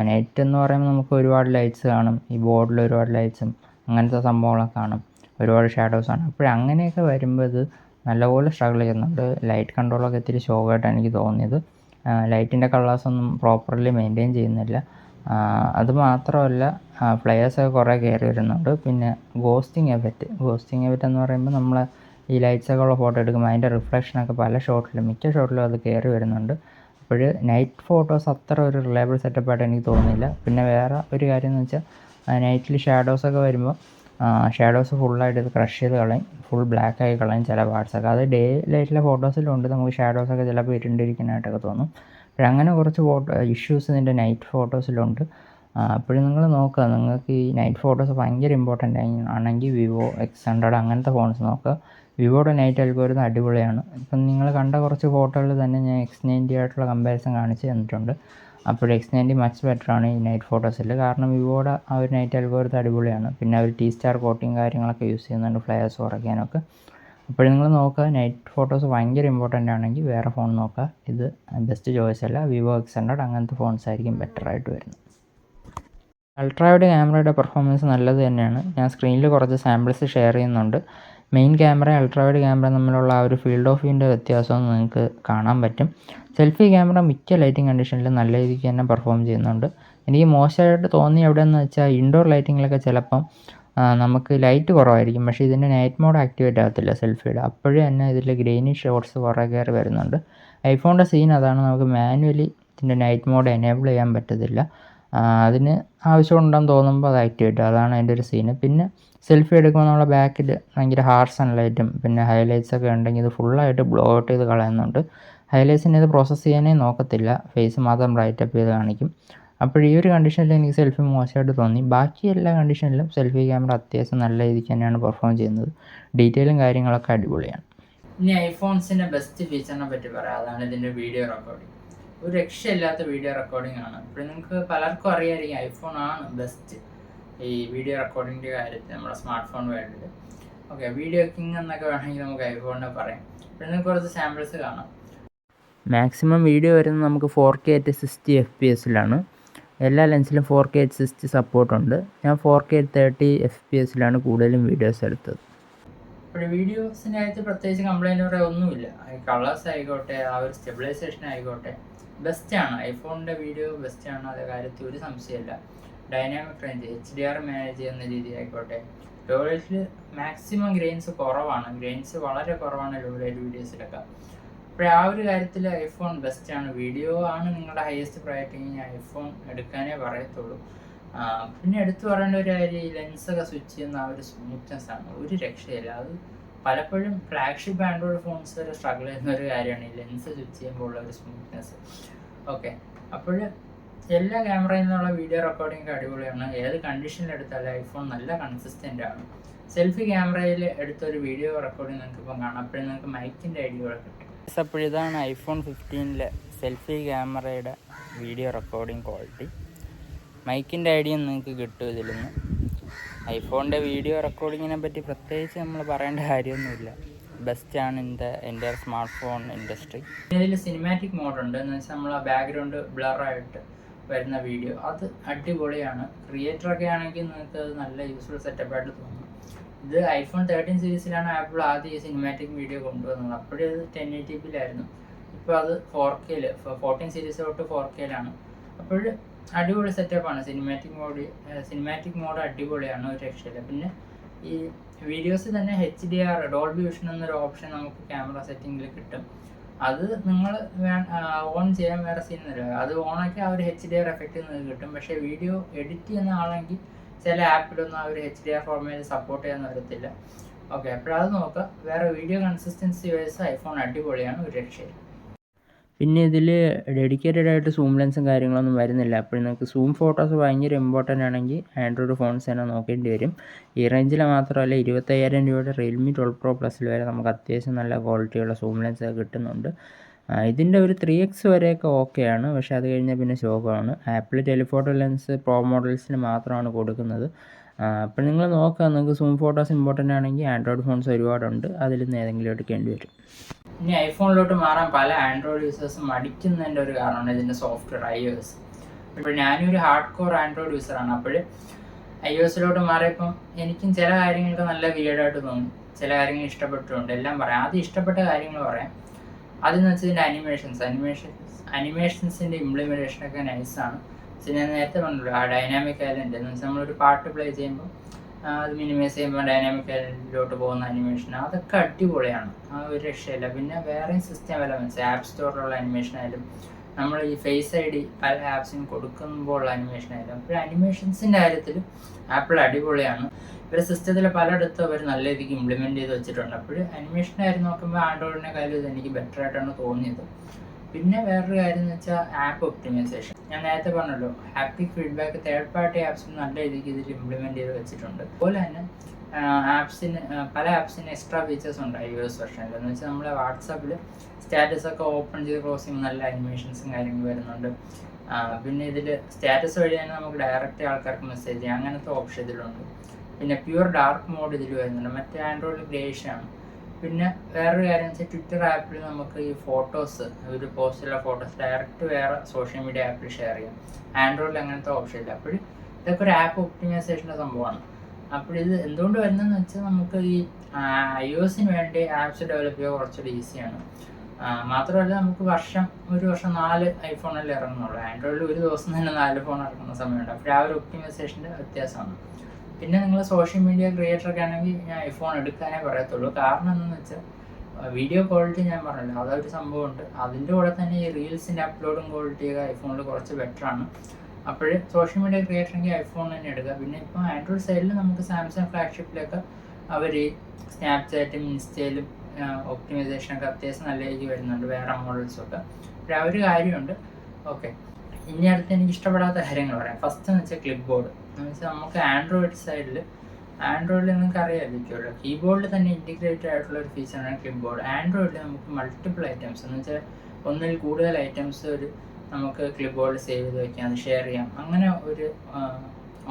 നൈറ്റ് എന്ന് പറയുമ്പോൾ നമുക്ക് ഒരുപാട് ലൈറ്റ്സ് കാണും, ഈ ബോർഡിൽ ഒരുപാട് ലൈറ്റ്സും അങ്ങനത്തെ സംഭവങ്ങളൊക്കെ കാണും, ഒരുപാട് ഷാഡോസാണ്. അങ്ങനെയൊക്കെ വരുമ്പോൾ ഇത് നല്ലപോലെ സ്ട്രഗിൾ ചെയ്യുന്നുണ്ട്. ലൈറ്റ് കൺട്രോളൊക്കെ ഇത്തിരി ശോകമായിട്ടാണ് എനിക്ക് തോന്നിയത്. ലൈറ്റിൻ്റെ കളേഴ്സൊന്നും പ്രോപ്പർലി മെയിൻറ്റെയിൻ ചെയ്യുന്നില്ല. അതുമാത്രമല്ല ഫ്ലെയേഴ്സൊക്കെ കുറേ കയറി വരുന്നുണ്ട്. പിന്നെ ഗോസ്റ്റിംഗ് എഫക്റ്റ് എന്ന് പറയുമ്പോൾ നമ്മൾ ഈ ലൈറ്റ്സൊക്കെ ഉള്ള ഫോട്ടോ എടുക്കുമ്പോൾ അതിൻ്റെ റിഫ്ലക്ഷനൊക്കെ മിക്ക ഷോട്ടിലും അത് കയറി വരുന്നുണ്ട്. അപ്പോൾ നൈറ്റ് ഫോട്ടോസ് അത്ര ഒരു റിലയബിൾ സെറ്റപ്പായിട്ട് എനിക്ക് തോന്നുന്നില്ല. പിന്നെ വേറെ ഒരു കാര്യം എന്ന് വെച്ചാൽ നൈറ്റിൽ ഷാഡോസൊക്കെ വരുമ്പോൾ ഷാഡോസ് ഫുള്ളായിട്ട് ഇത് ക്രഷ് ചെയ്ത് കളയും, ഫുൾ ബ്ലാക്കായി കളയും ചില പാർട്സൊക്കെ. അത് ഡേ ലൈറ്റിലെ ഫോട്ടോസിലുണ്ട്, നമുക്ക് ഷാഡോസൊക്കെ ചിലപ്പോൾ ഇരുണ്ടിരിക്കാനായിട്ടൊക്കെ തോന്നും. അങ്ങനെ കുറച്ച് ഇഷ്യൂസ് ഇതിൻ്റെ നൈറ്റ് ഫോട്ടോസിലുണ്ട്. അപ്പോഴും നിങ്ങൾ നോക്കുക, നിങ്ങൾക്ക് ഈ നൈറ്റ് ഫോട്ടോസ് ഭയങ്കര ഇമ്പോർട്ടൻ്റ് ആണെങ്കിൽ വിവോ X100 അങ്ങനത്തെ ഫോൺസ് നോക്കുക. വിവോയുടെ നൈറ്റ് അൽഗോരിതം അടിപൊളിയാണ്. ഇപ്പം നിങ്ങൾ കണ്ട കുറച്ച് ഫോട്ടോകളിൽ തന്നെ ഞാൻ X90 ആയിട്ടുള്ള കമ്പാരിസൺ കാണിച്ച് തന്നിട്ടുണ്ട്. അപ്പോൾ X90 മച്ച് ബെറ്ററാണ് ഈ നൈറ്റ് ഫോട്ടോസിൽ. കാരണം വിവോയുടെ ആ ഒരു നൈറ്റ് അൽഗോരിതം അടിപൊളിയാണ്. പിന്നെ അവർ T-സ്റ്റാർ കോട്ടിങ് കാര്യങ്ങളൊക്കെ യൂസ് ചെയ്യുന്നുണ്ട് ഫ്ലെയേഴ്സ് കുറയ്ക്കാനൊക്കെ. അപ്പോൾ നിങ്ങൾ നോക്കുക, നൈറ്റ് ഫോട്ടോസ് ഭയങ്കര ഇമ്പോർട്ടൻ്റ് ആണെങ്കിൽ വേറെ ഫോൺ നോക്കുക. ഇത് ബെസ്റ്റ് ചോയ്സ് അല്ല, വിവോ X100 അങ്ങനത്തെ ഫോൺസ് ആയിരിക്കും ബെറ്ററായിട്ട് വരുന്നത്. അൾട്രാവൈഡ് ക്യാമറയുടെ പെർഫോമൻസ് നല്ലത് തന്നെയാണ്. ഞാൻ സ്ക്രീനിൽ കുറച്ച് സാമ്പിൾസ് ഷെയർ ചെയ്യുന്നുണ്ട്. മെയിൻ ക്യാമറ അൾട്രാവൈഡ് ക്യാമറ തമ്മിലുള്ള ആ ഒരു ഫീൽഡ് ഓഫ് വ്യൂവിൻ്റെ വ്യത്യാസം നിങ്ങൾക്ക് കാണാൻ പറ്റും. സെൽഫി ക്യാമറ മിക്ക ലൈറ്റിംഗ് കണ്ടീഷനിലും നല്ല രീതിക്ക് തന്നെ പെർഫോം ചെയ്യുന്നുണ്ട്. എനിക്ക് മോശമായിട്ട് തോന്നി എവിടെയെന്ന് വെച്ചാൽ ഇൻഡോർ ലൈറ്റിങ്ങിലൊക്കെ ചിലപ്പം നമുക്ക് ലൈറ്റ് കുറവായിരിക്കും, പക്ഷേ ഇതിൻ്റെ നൈറ്റ് മോഡ് ആക്ടിവേറ്റ് ആകത്തില്ല സെൽഫിയുടെ. അപ്പോഴും തന്നെ ഇതിൽ ഗ്രെയിനി ഷോട്ട്സ് കുറേ കയറി വരുന്നുണ്ട്. ഐഫോണിൻ്റെ സീൻ അതാണ്, നമുക്ക് മാനുവലി ഇതിൻ്റെ നൈറ്റ് മോഡ് എനേബിൾ ചെയ്യാൻ പറ്റത്തില്ല. അതിന് ആവശ്യമുണ്ടെന്ന് തോന്നുമ്പോൾ അത് ആക്ടിവേറ്റ് ചെയ്യും. അതാണ് അതിൻ്റെ ഒരു സീന്. പിന്നെ സെൽഫി എടുക്കുമ്പോൾ നമ്മളെ ബാക്കിൽ ഭയങ്കര ഹാർഡ് സൺലൈറ്റും പിന്നെ ഹൈലൈറ്റ്സൊക്കെ ഉണ്ടെങ്കിൽ ഇത് ഫുള്ളായിട്ട് ബ്ലോ ഔട്ട് ചെയ്ത് കളയുന്നുണ്ട്. ഹൈലൈറ്റ്സിനെ ഇത് പ്രോസസ്സ് ചെയ്യാനേ നോക്കത്തില്ല, ഫേസ് മാത്രം ബ്രൈറ്റപ്പ് ചെയ്ത് കാണിക്കും. അപ്പോൾ ഈ ഒരു കണ്ടീഷനിൽ എനിക്ക് സെൽഫി മോശമായിട്ട് തോന്നി. ബാക്കി എല്ലാ കണ്ടീഷനിലും സെൽഫി ക്യാമറ അത്യാവശ്യം നല്ല രീതിക്ക് തന്നെയാണ് പെർഫോം ചെയ്യുന്നത്. ഡീറ്റെയിലും കാര്യങ്ങളൊക്കെ അടിപൊളിയാണ്. ഇനി ഐഫോൺസിൻ്റെ ബെസ്റ്റ് ഫീച്ചറിനെ പറ്റി പറയാം. അതാണ് ഇതിൻ്റെ വീഡിയോ റെക്കോർഡിംഗ്. ഒരു രക്ഷയില്ലാത്ത വീഡിയോ റെക്കോർഡിംഗ് ആണ്. ഇപ്പോൾ നിങ്ങൾക്ക് പലർക്കും അറിയാമായിരിക്കും ഐഫോൺ ആണ് ബെസ്റ്റ് ഈ വീഡിയോ റെക്കോർഡിങ്ങിൻ്റെ കാര്യത്തിൽ നമ്മുടെ സ്മാർട്ട് ഫോൺ വേൾഡിൽ. ഓക്കെ, വീഡിയോ കിങ് എന്നൊക്കെ വേണമെങ്കിൽ നമുക്ക് ഐഫോണിനെ പറയാം. ഇപ്പോൾ നിങ്ങൾക്ക് കുറച്ച് സാമ്പിൾസ് കാണാം. മാക്സിമം വീഡിയോ വരുന്നത് നമുക്ക് 4K at 60 FPS എല്ലാ ലെൻസിലും 4K at 60 സപ്പോർട്ടുണ്ട്. ഞാൻ 4K at 30 FPS കൂടുതലും വീഡിയോസ് എടുത്തത്. ഇപ്പോൾ വീഡിയോസിൻ്റെ കാര്യത്തിൽ പ്രത്യേകിച്ച് കംപ്ലൈൻറ്റ് പറയാൻ ഒന്നുമില്ല. കളേഴ്സ് ആയിക്കോട്ടെ, ആ ഒരു സ്റ്റെബിലൈസേഷൻ ആയിക്കോട്ടെ, ബെസ്റ്റാണ്. ഐഫോണിൻ്റെ വീഡിയോ ബെസ്റ്റാണ്, അതേ കാര്യത്തിൽ ഒരു സംശയമില്ല. ഡൈനാമിക് റേഞ്ച്, HDR മാനേജ് ചെയ്യുന്ന രീതി ആയിക്കോട്ടെ, ലോ ലൈറ്റിൽ മാക്സിമം ഗ്രെയിൻസ് കുറവാണ്, ഗ്രെയിൻസ് വളരെ കുറവാണ് ലോ ലൈറ്റ് വീഡിയോസിലൊക്കെ. അപ്പോൾ ആ ഒരു കാര്യത്തിൽ ഐഫോൺ ബെസ്റ്റാണ്. വീഡിയോ ആണ് നിങ്ങളുടെ ഹയസ്റ്റ് പ്രയോറിറ്റി, ഐഫോൺ എടുക്കാനേ പറയത്തുള്ളൂ. പിന്നെ എടുത്തു പറയേണ്ട ഒരു കാര്യം, ഈ ലെൻസൊക്കെ സ്വിച്ച് ചെയ്യുന്ന ആ ഒരു സ്മൂത്ത്നെസ് ആണ്, ഒരു രക്ഷയില്ല. അത് പലപ്പോഴും ഫ്ലാഗ്ഷിപ്പ് ആൻഡ്രോയിഡ് ഫോൺസ് വരെ സ്ട്രഗിൾ ചെയ്യുന്ന ഒരു കാര്യമാണ് ഈ ലെൻസ് സ്വിച്ച് ചെയ്യുമ്പോൾ ഉള്ള ഒരു സ്മൂത്ത്നെസ്. ഓക്കെ, അപ്പോൾ എല്ലാ ക്യാമറയിൽ നിന്നുള്ള വീഡിയോ റെക്കോർഡിംഗ് അടിപൊളിയാണ്. ഏത് കണ്ടീഷനിലെടുത്താലും ഐഫോൺ നല്ല കൺസിസ്റ്റൻ്റ് ആണ്. സെൽഫി ക്യാമറയിൽ എടുത്തൊരു വീഡിയോ റെക്കോർഡിംഗ് നിങ്ങൾക്ക് ഇപ്പം കാണാം. അപ്പോഴും നിങ്ങൾക്ക് മൈക്കിൻ്റെ ഐഡിയ കിട്ടും. അപ്പോൾ ഇതാണ് ഐഫോൺ 15 സെൽഫി ക്യാമറയുടെ വീഡിയോ റെക്കോർഡിംഗ് ക്വാളിറ്റി. മൈക്കിൻ്റെ ഐഡിയ നിങ്ങൾക്ക് കിട്ടും ഇതിൽ നിന്ന്. ഐഫോണിൻ്റെ വീഡിയോ റെക്കോർഡിങ്ങിനെ പറ്റി പ്രത്യേകിച്ച് നമ്മൾ പറയേണ്ട കാര്യമൊന്നുമില്ല, ബെസ്റ്റാണ് എൻ്റെ സ്മാർട്ട് ഫോൺ ഇൻഡസ്ട്രി. ഇതിൽ സിനിമാറ്റിക് മോഡുണ്ട്, എന്ന് വെച്ചാൽ നമ്മൾ ആ ബാക്ക്ഗ്രൗണ്ട് ബ്ലറായിട്ട് വരുന്ന വീഡിയോ, അത് അടിപൊളിയാണ്. ക്രിയേറ്ററൊക്കെ ആണെങ്കിൽ നിങ്ങൾക്ക് അത് നല്ല യൂസ്ഫുൾ സെറ്റപ്പായിട്ട് തോന്നും. ഇത് ഐഫോൺ 13 സീരീസിലാണ് ആപ്പിൾ ആദ്യം ഈ സിനിമാറ്റിക് വീഡിയോ കൊണ്ടുവന്നത്. അപ്പോഴേ അത് 1080p ഇപ്പോൾ അത് 4K 14 സീരീസ് തൊട്ട് 4K അപ്പോൾ അടിപൊളി സെറ്റപ്പാണ്. സിനിമാറ്റിക് മോഡ് അടിപൊളിയാണ്, ഒരു രക്ഷയില്ല. പിന്നെ ഈ വീഡിയോസ് തന്നെ HDR ഡോൾബി വിഷൻ എന്നൊരു ഓപ്ഷൻ നമുക്ക് ക്യാമറ സെറ്റിങ്ങിൽ കിട്ടും. അത് നിങ്ങൾ ഓൺ ചെയ്യാൻ വേറെ സീനൊന്നുമില്ല, അത് ഓണാക്കി ആ ഒരു HDR എഫക്റ്റ് നിങ്ങൾക്ക് കിട്ടും. പക്ഷേ വീഡിയോ എഡിറ്റ് ചെയ്യുന്ന ആളെങ്കിൽ ചില ആപ്പിലൊന്നും ആ ഒരു HDR ഫോർമാറ്റ് സപ്പോർട്ട് ചെയ്യാൻ വരത്തില്ല. ഓക്കെ, അപ്പോഴത് നോക്കുക. വേറെ വീഡിയോ കൺസിസ്റ്റൻസി വൈസ് ഐഫോൺ അടിപൊളിയാണ്, ഒരു രക്ഷയില്ല. പിന്നെ ഇതിൽ ഡെഡിക്കേറ്റഡ് ആയിട്ട് സൂം ലെൻസും കാര്യങ്ങളൊന്നും വരുന്നില്ല. അപ്പോൾ നിങ്ങൾക്ക് സൂം ഫോട്ടോസ് ഭയങ്കര ഇമ്പോർട്ടൻ്റ് ആണെങ്കിൽ ആൻഡ്രോയിഡ് ഫോൺസ് തന്നെ നോക്കേണ്ടി വരും. ഈ റേഞ്ചിൽ മാത്രമല്ല 25,000 രൂപയുടെ റിയൽമി 12 Pro Plus വരെ നമുക്ക് അത്യാവശ്യം നല്ല ക്വാളിറ്റിയുള്ള സൂം ലെൻസ് കിട്ടുന്നുണ്ട്. ഇതിൻ്റെ ഒരു 3x വരെയൊക്കെ ഓക്കെയാണ്, പക്ഷേ അത് കഴിഞ്ഞാൽ പിന്നെ ശോകമാണ്. ആപ്പിൾ ടെലിഫോട്ടോ ലെൻസ് പ്രോ മോഡൽസിന് മാത്രമാണ് കൊടുക്കുന്നത്. അപ്പോൾ നിങ്ങൾ നോക്കുക, നിങ്ങൾക്ക് സൂം ഫോട്ടോസ് ഇമ്പോർട്ടൻ്റ് ആണെങ്കിൽ ആൻഡ്രോയിഡ് ഫോൺസ് ഒരുപാടുണ്ട്, അതിൽ നിന്ന് ഏതെങ്കിലും എടുക്കേണ്ടി വരും. ഇനി ഐഫോണിലോട്ട് മാറാൻ പല ആൻഡ്രോയിഡ് യൂസേഴ്സും മടിക്കുന്നതിൻ്റെ ഒരു കാരണമാണ് ഇതിൻ്റെ സോഫ്റ്റ്വെയർ iOS. ഇപ്പോൾ ഞാനൊരു ഹാർഡ് കോർ ആൻഡ്രോയിഡ് യൂസറാണ്. അപ്പോൾ iOSലോട്ട് മാറിയപ്പം എനിക്കും ചില കാര്യങ്ങൾക്ക് നല്ല വിയേർഡായിട്ട് തോന്നി, ചില കാര്യങ്ങൾ ഇഷ്ടപ്പെട്ടിട്ടുണ്ട്. എല്ലാം പറയാം. ആദ്യം ഇഷ്ടപ്പെട്ട കാര്യങ്ങൾ പറയാം. അതെന്ന് വെച്ചാൽ ഇതിൻ്റെ അനിമേഷൻസിൻ്റെ ഇംപ്ലിമെൻറ്റേഷനൊക്കെ നൈസാണ്. ഞാൻ നേരത്തെ പറഞ്ഞല്ലോ, ആ ഡൈനാമിക് ഐലൻഡ് എന്ന് വെച്ചാൽ നമ്മളൊരു പാട്ട് പ്ലേ ചെയ്യുമ്പോൾ അത് മിനിമൈസ് ചെയ്യുമ്പോൾ ഡൈനാമിക് ഐലൻഡിലോട്ട് പോകുന്ന അനിമേഷൻ, അതൊക്കെ അടിപൊളിയാണ്, ആ ഒരു രക്ഷയില്ല. പിന്നെ വേറെയും സിസ്റ്റം എലമെൻറ്റ്സ്, ആപ്പ് സ്റ്റോറിലുള്ള അനിമേഷൻ ആയാലും നമ്മൾ ഈ ഫേസ് ID പല ആപ്സിനും കൊടുക്കുമ്പോൾ ഉള്ള അനിമേഷൻ ആയാലും, അപ്പോൾ അനിമേഷൻസിൻ്റെ കാര്യത്തിൽ ആപ്പിൾ അടിപൊളിയാണ്. ഇവരുടെ സിസ്റ്റത്തിൽ പലയിടത്തും അവർ നല്ല രീതിക്ക് ഇംപ്ലിമെൻറ്റ് ചെയ്ത് വെച്ചിട്ടുണ്ട്. അപ്പോൾ അനിമേഷൻ്റെ കാര്യം നോക്കുമ്പോൾ ആൻഡ്രോയിഡിനെ കാര്യം ഇത് എനിക്ക് ബെറ്റർ ആയിട്ടാണ് തോന്നിയത്. പിന്നെ വേറൊരു കാര്യം എന്ന് വെച്ചാൽ ആപ്പ് ഒപ്റ്റിമൈസേഷൻ. ഞാൻ നേരത്തെ പറഞ്ഞല്ലോ, ഹാപ്റ്റിക് ഫീഡ്ബാക്ക് തേർഡ് പാർട്ടി ആപ്സിന് നല്ല രീതിക്ക് ഇതിൽ ഇംപ്ലിമെൻറ്റ് ചെയ്ത് വെച്ചിട്ടുണ്ട്. അതുപോലെ തന്നെ പല ആപ്സിന് എക്സ്ട്രാ ഫീച്ചേഴ്സ് ഉണ്ട് iOS വെർഷനിൽ. എന്ന് വെച്ചാൽ നമ്മൾ വാട്സാപ്പിൽ സ്റ്റാറ്റസ് ഒക്കെ ഓപ്പൺ ചെയ്ത് ക്ലോസ് ചെയ്യുമ്പോൾ നല്ല അനിമേഷൻസും കാര്യങ്ങളും വരുന്നുണ്ട്. പിന്നെ ഇതിൽ സ്റ്റാറ്റസ് വഴി തന്നെ നമുക്ക് ഡയറക്റ്റ് ആൾക്കാർക്ക് മെസ്സേജ് ചെയ്യാം, അങ്ങനത്തെ ഓപ്ഷൻ ഇതിലുണ്ട്. പിന്നെ പ്യുവർ ഡാർക്ക് മോഡ് ഇതിൽ വരുന്നുണ്ട്, മറ്റേ ആൻഡ്രോയിഡിൽ ഗ്രേഷാണ്. പിന്നെ വേറൊരു കാര്യം വെച്ചാൽ ട്വിറ്റർ ആപ്പിൽ നമുക്ക് ഈ ഫോട്ടോസ്, ഒരു പോസ്റ്റുള്ള ഫോട്ടോസ് ഡയറക്റ്റ് വേറെ സോഷ്യൽ മീഡിയ ആപ്പിൽ ഷെയർ ചെയ്യാം. ആൻഡ്രോയിഡിൽ അങ്ങനത്തെ ഓപ്ഷൻ ഇല്ല. അപ്പോൾ ഇതൊക്കെ ഒരു ആപ്പ് ഒപ്റ്റിമൈസേഷൻ്റെ സംഭവമാണ്. അപ്പോൾ ഇത് എന്തുകൊണ്ട് വരുന്നതെന്ന് വെച്ചാൽ നമുക്ക് ഈ iOSന് വേണ്ടി ആപ്സ് ഡെവലപ്പ് ചെയ്യുക കുറച്ചുകൂടി ഈസിയാണ്. മാത്രമല്ല നമുക്ക് ഒരു വർഷം 4 ഐഫോണല്ലേ ഇറങ്ങുന്നുള്ളൂ. ആൻഡ്രോയിഡിൽ ഒരു ദിവസം തന്നെ 4 ഫോൺ ഇറങ്ങുന്ന സമയമുണ്ട്. അപ്പോൾ ആ ഒരു ഒപ്റ്റിമൈസേഷൻ്റെ വ്യത്യാസമാണ്. പിന്നെ നിങ്ങൾ സോഷ്യൽ മീഡിയ ക്രിയേറ്ററൊക്കെ ആണെങ്കിൽ ഞാൻ ഐഫോൺ എടുക്കാനേ പറയത്തുള്ളൂ. കാരണം എന്താണെന്ന് വെച്ചാൽ വീഡിയോ ക്വാളിറ്റി ഞാൻ പറഞ്ഞല്ലോ, അതൊരു സംഭവമുണ്ട്. അതിൻ്റെ കൂടെ തന്നെ ഈ റീൽസിൻ്റെ അപ്ലോഡും ക്വാളിറ്റിയൊക്കെ ഐഫോണിൽ കുറച്ച് ബെറ്ററാണ്. അപ്പോൾ സോഷ്യൽ മീഡിയ ക്രിയേഷനെങ്കിൽ ഐഫോൺ തന്നെ എടുക്കുക. പിന്നെ ഇപ്പോൾ ആൻഡ്രോയിഡ് സൈഡിൽ നമുക്ക് സാംസങ് ഫ്ലാഗ്ഷിപ്പിലൊക്കെ അവർ സ്നാപ്ചാറ്റും ഇൻസ്റ്റയിലും ഒപ്റ്റിമൈസേഷനൊക്കെ അത്യാവശ്യം നല്ല രീതിക്ക് വരുന്നുണ്ട്, വേറെ മോഡൽസൊക്കെ. പക്ഷേ ആ ഒരു കാര്യമുണ്ട്. ഓക്കെ, ഇനി അടുത്ത് എനിക്ക് ഇഷ്ടപ്പെടാത്ത കാര്യങ്ങൾ പറയാം. ഫസ്റ്റ് എന്ന് വെച്ചാൽ ക്ലിപ്പ് ബോർഡ് എന്ന് വെച്ചാൽ നമുക്ക് ആൻഡ്രോയിഡ് സൈഡിൽ നിങ്ങൾക്ക് അറിയാമായിരിക്കുമല്ലോ, കീബോർഡിൽ തന്നെ ഇൻറ്റിഗ്രേറ്റഡ് ആയിട്ടുള്ള ഒരു ഫീച്ചറാണ് ക്ലിപ്പ് ബോർഡ്. ആൻഡ്രോയിഡിൽ നമുക്ക് മൾട്ടിപ്പിൾ ഐറ്റംസ് എന്ന് വെച്ചാൽ ഒന്നിൽ കൂടുതൽ ഐറ്റംസ് നമുക്ക് ക്ലിപ്പ് ബോർഡിൽ സേവ് ചെയ്ത് വയ്ക്കാം, അത് ഷെയർ ചെയ്യാം, അങ്ങനെ ഒരു